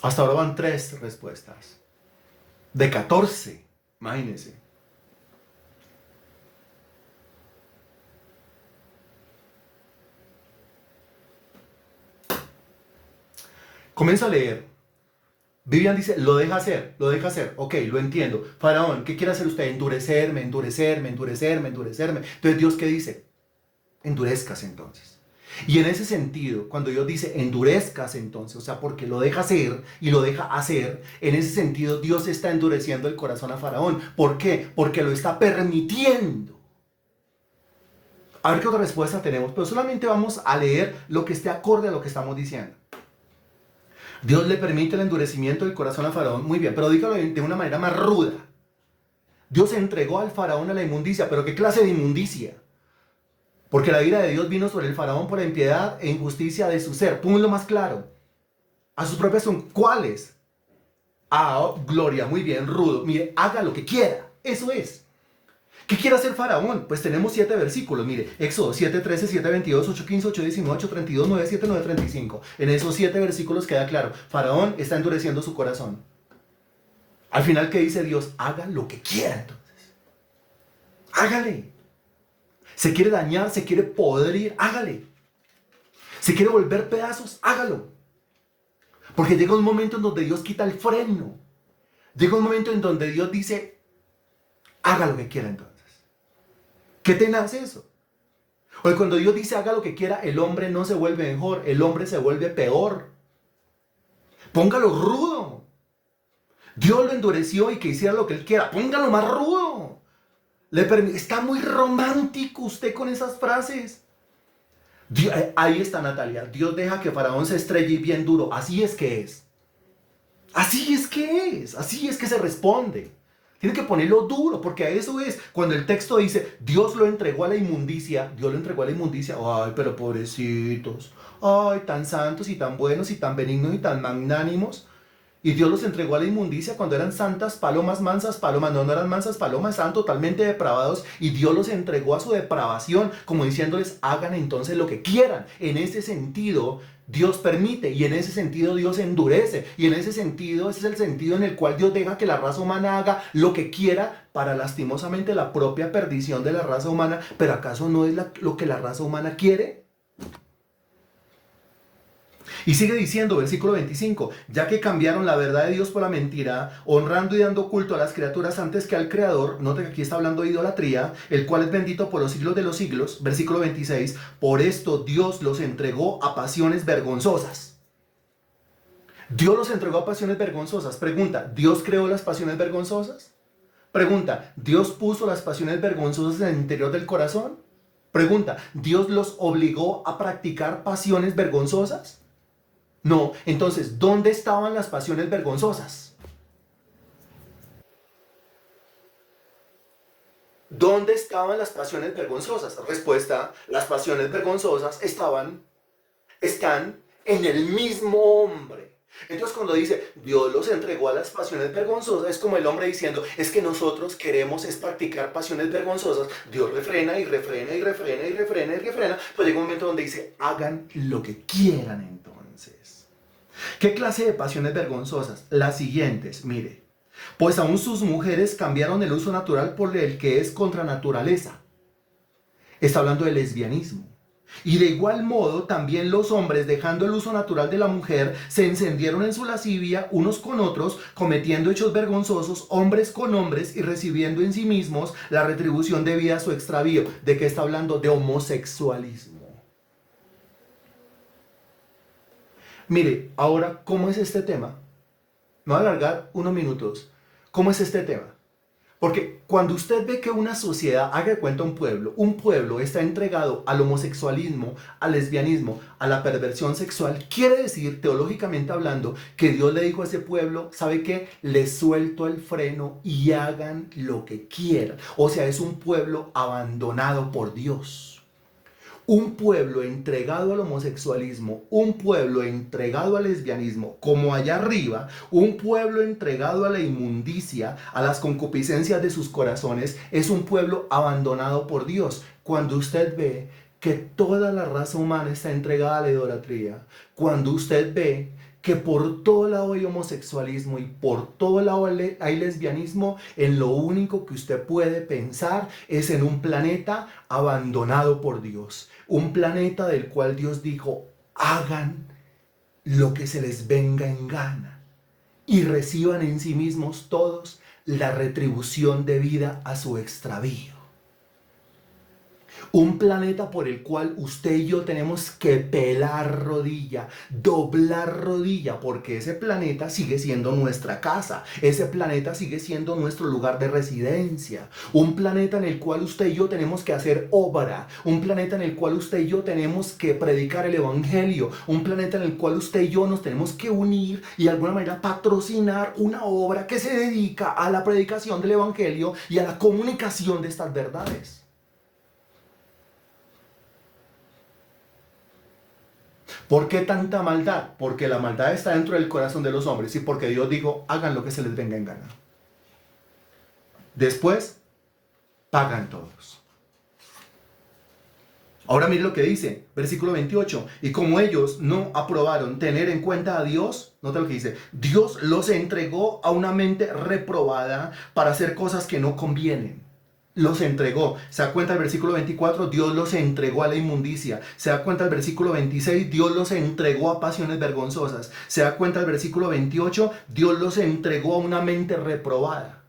Hasta ahora van 3 respuestas. De 14, imagínense. Comienzo a leer. Vivian dice, lo deja hacer, lo deja hacer. Ok, lo entiendo. Faraón, ¿qué quiere hacer usted? Endurecerme, endurecerme, endurecerme, endurecerme. Entonces, ¿Dios qué dice? Endurezcas entonces. Y en ese sentido, cuando Dios dice endurezcas entonces, o sea, porque lo deja hacer y lo deja hacer, en ese sentido Dios está endureciendo el corazón a Faraón. ¿Por qué? Porque lo está permitiendo. A ver qué otra respuesta tenemos, pero solamente vamos a leer lo que esté acorde a lo que estamos diciendo. Dios le permite el endurecimiento del corazón a Faraón, muy bien, pero dígalo de una manera más ruda. Dios entregó al Faraón a la inmundicia, pero ¿qué clase de inmundicia? Porque la ira de Dios vino sobre el Faraón por la impiedad e injusticia de su ser. Pónganlo más claro. A sus propias son ¿cuáles? Ah, gloria, muy bien, rudo. Mire, haga lo que quiera. Eso es. ¿Qué quiere hacer Faraón? Pues tenemos 7 versículos. Mire, Éxodo 7:13, 7:22, 8:15, 8:19, 8:32, 9:7, 9:35. En esos 7 versículos queda claro. Faraón está endureciendo su corazón. Al final, ¿qué dice Dios? Haga lo que quiera entonces. Hágale. Se quiere dañar, se quiere podrir, hágale. Se quiere volver pedazos, hágalo. Porque llega un momento en donde Dios quita el freno. Llega un momento en donde Dios dice, haga lo que quiera entonces. ¿Qué tenaz eso? Porque cuando Dios dice haga lo que quiera, el hombre no se vuelve mejor, el hombre se vuelve peor. Póngalo rudo. Dios lo endureció y que hiciera lo que él quiera. Póngalo más rudo. Está muy romántico usted con esas frases. Ahí está Natalia. Dios deja que Faraón se estrelle bien duro. Así es que es. Así es que es. Así es que se responde. Tiene que ponerlo duro, porque a eso es. Cuando el texto dice, Dios lo entregó a la inmundicia. Dios lo entregó a la inmundicia. Ay, pero pobrecitos. Ay, tan santos y tan buenos y tan benignos y tan magnánimos. Y Dios los entregó a la inmundicia cuando eran santas palomas, mansas palomas. No, no eran mansas palomas, estaban totalmente depravados. Y Dios los entregó a su depravación, como diciéndoles, hagan entonces lo que quieran. En ese sentido, Dios permite. Y en ese sentido, Dios endurece. Y en ese sentido, ese es el sentido en el cual Dios deja que la raza humana haga lo que quiera para lastimosamente la propia perdición de la raza humana. Pero ¿acaso no es lo que la raza humana quiere? Y sigue diciendo, versículo 25, ya que cambiaron la verdad de Dios por la mentira, honrando y dando culto a las criaturas antes que al Creador, nota que aquí está hablando de idolatría, el cual es bendito por los siglos de los siglos, versículo 26, por esto Dios los entregó a pasiones vergonzosas. Dios los entregó a pasiones vergonzosas. Pregunta, ¿Dios creó las pasiones vergonzosas? Pregunta, ¿Dios puso las pasiones vergonzosas en el interior del corazón? Pregunta, ¿Dios los obligó a practicar pasiones vergonzosas? No, entonces, ¿dónde estaban las pasiones vergonzosas? ¿Dónde estaban las pasiones vergonzosas? Respuesta, las pasiones vergonzosas están en el mismo hombre. Entonces cuando dice, Dios los entregó a las pasiones vergonzosas, es como el hombre diciendo, es que nosotros queremos es practicar pasiones vergonzosas. Dios refrena y refrena y refrena y refrena y refrena, pues llega un momento donde dice, hagan lo que quieran entonces. ¿Qué clase de pasiones vergonzosas? Las siguientes, mire. Pues aún sus mujeres cambiaron el uso natural por el que es contra naturaleza. Está hablando de lesbianismo. Y de igual modo, también los hombres, dejando el uso natural de la mujer, se encendieron en su lascivia unos con otros, cometiendo hechos vergonzosos, hombres con hombres, y recibiendo en sí mismos la retribución debida a su extravío. ¿De qué está hablando? De homosexualismo. Mire, ahora, ¿cómo es este tema? Me voy a alargar unos minutos. ¿Cómo es este tema? Porque cuando usted ve que una sociedad, haga de cuenta un pueblo está entregado al homosexualismo, al lesbianismo, a la perversión sexual, quiere decir, teológicamente hablando, que Dios le dijo a ese pueblo, ¿sabe qué? Les suelto el freno y hagan lo que quieran. O sea, es un pueblo abandonado por Dios. Un pueblo entregado al homosexualismo, un pueblo entregado al lesbianismo, como allá arriba, un pueblo entregado a la inmundicia, a las concupiscencias de sus corazones, es un pueblo abandonado por Dios. Cuando usted ve que toda la raza humana está entregada a la idolatría, cuando usted ve que por todo lado hay homosexualismo y por todo lado hay lesbianismo, en lo único que usted puede pensar es en un planeta abandonado por Dios. Un planeta del cual Dios dijo, hagan lo que se les venga en gana y reciban en sí mismos todos la retribución debida a su extravío. Un planeta por el cual usted y yo tenemos que pelar rodilla, doblar rodilla, porque ese planeta sigue siendo nuestra casa, ese planeta sigue siendo nuestro lugar de residencia. Un planeta en el cual usted y yo tenemos que hacer obra, un planeta en el cual usted y yo tenemos que predicar el evangelio, un planeta en el cual usted y yo nos tenemos que unir y de alguna manera patrocinar una obra que se dedica a la predicación del evangelio y a la comunicación de estas verdades. ¿Por qué tanta maldad? Porque la maldad está dentro del corazón de los hombres y porque Dios dijo, hagan lo que se les venga en gana. Después, pagan todos. Ahora mire lo que dice, versículo 28. Y como ellos no aprobaron tener en cuenta a Dios, nota lo que dice, Dios los entregó a una mente reprobada para hacer cosas que no convienen. Los entregó. Se da cuenta el versículo 24, Dios los entregó a la inmundicia. Se da cuenta el versículo 26, Dios los entregó a pasiones vergonzosas. Se da cuenta el versículo 28, Dios los entregó a una mente reprobada.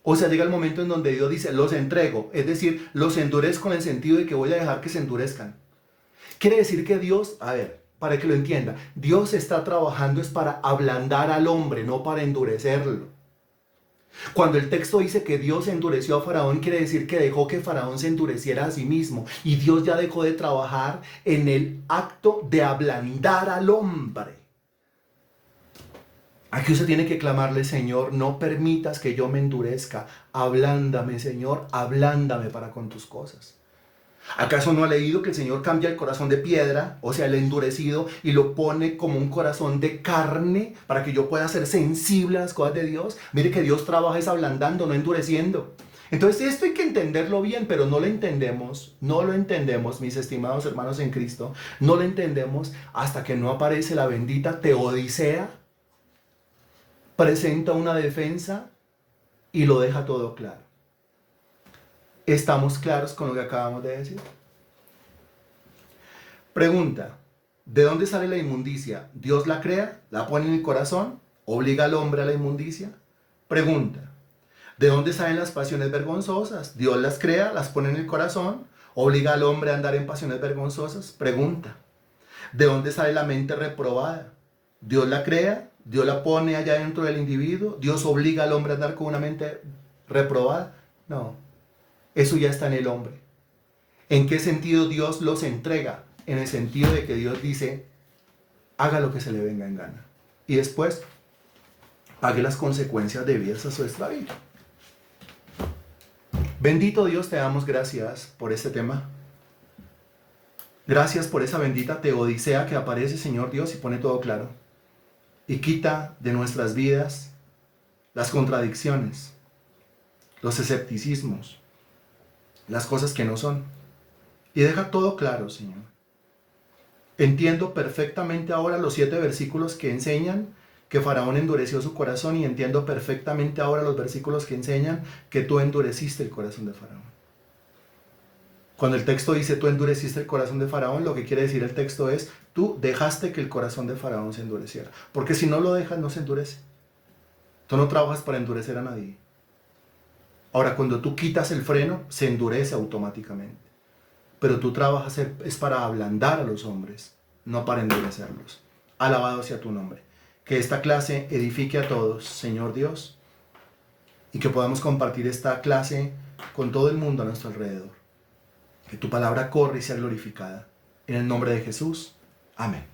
O sea, llega el momento en donde Dios dice, los entrego. Es decir, los endurezco en el sentido de que voy a dejar que se endurezcan. Quiere decir que Dios, a ver, para que lo entienda, Dios está trabajando es para ablandar al hombre, no para endurecerlo. Cuando el texto dice que Dios endureció a Faraón, quiere decir que dejó que Faraón se endureciera a sí mismo. Y Dios ya dejó de trabajar en el acto de ablandar al hombre. Aquí usted tiene que clamarle, Señor, no permitas que yo me endurezca. Ablándame, Señor, ablándame para con tus cosas. ¿Acaso no ha leído que el Señor cambia el corazón de piedra, o sea, el endurecido, y lo pone como un corazón de carne para que yo pueda ser sensible a las cosas de Dios? Mire que Dios trabaja es ablandando, no endureciendo. Entonces esto hay que entenderlo bien, pero no lo entendemos, mis estimados hermanos en Cristo, no lo entendemos hasta que no aparece la bendita teodicea, presenta una defensa y lo deja todo claro. ¿Estamos claros con lo que acabamos de decir? Pregunta, ¿De dónde sale la inmundicia? ¿Dios la crea? ¿La pone en el corazón? ¿Obliga al hombre a la inmundicia? Pregunta. ¿De dónde salen las pasiones vergonzosas? ¿Dios las crea? ¿Las pone en el corazón? ¿Obliga al hombre a andar en pasiones vergonzosas? Pregunta. ¿De dónde sale la mente reprobada? ¿Dios la crea? ¿Dios la pone allá dentro del individuo? ¿Dios obliga al hombre a andar con una mente reprobada? No. Eso ya está en el hombre. ¿En qué sentido Dios los entrega? En el sentido de que Dios dice, haga lo que se le venga en gana. Y después, pague las consecuencias debidas a su extravío. Bendito Dios, te damos gracias por este tema. Gracias por esa bendita teodicea que aparece, Señor Dios, y pone todo claro. Y quita de nuestras vidas las contradicciones, los escepticismos, las cosas que no son. Y deja todo claro, Señor. Entiendo perfectamente ahora los 7 versículos que enseñan que Faraón endureció su corazón, y entiendo perfectamente ahora los versículos que enseñan que tú endureciste el corazón de Faraón. Cuando el texto dice tú endureciste el corazón de Faraón, lo que quiere decir el texto es tú dejaste que el corazón de Faraón se endureciera. Porque si no lo dejas, no se endurece. Tú no trabajas para endurecer a nadie. Ahora, cuando tú quitas el freno, se endurece automáticamente. Pero tú trabajas es para ablandar a los hombres, no para endurecerlos. Alabado sea tu nombre. Que esta clase edifique a todos, Señor Dios, y que podamos compartir esta clase con todo el mundo a nuestro alrededor. Que tu palabra corra y sea glorificada. En el nombre de Jesús. Amén.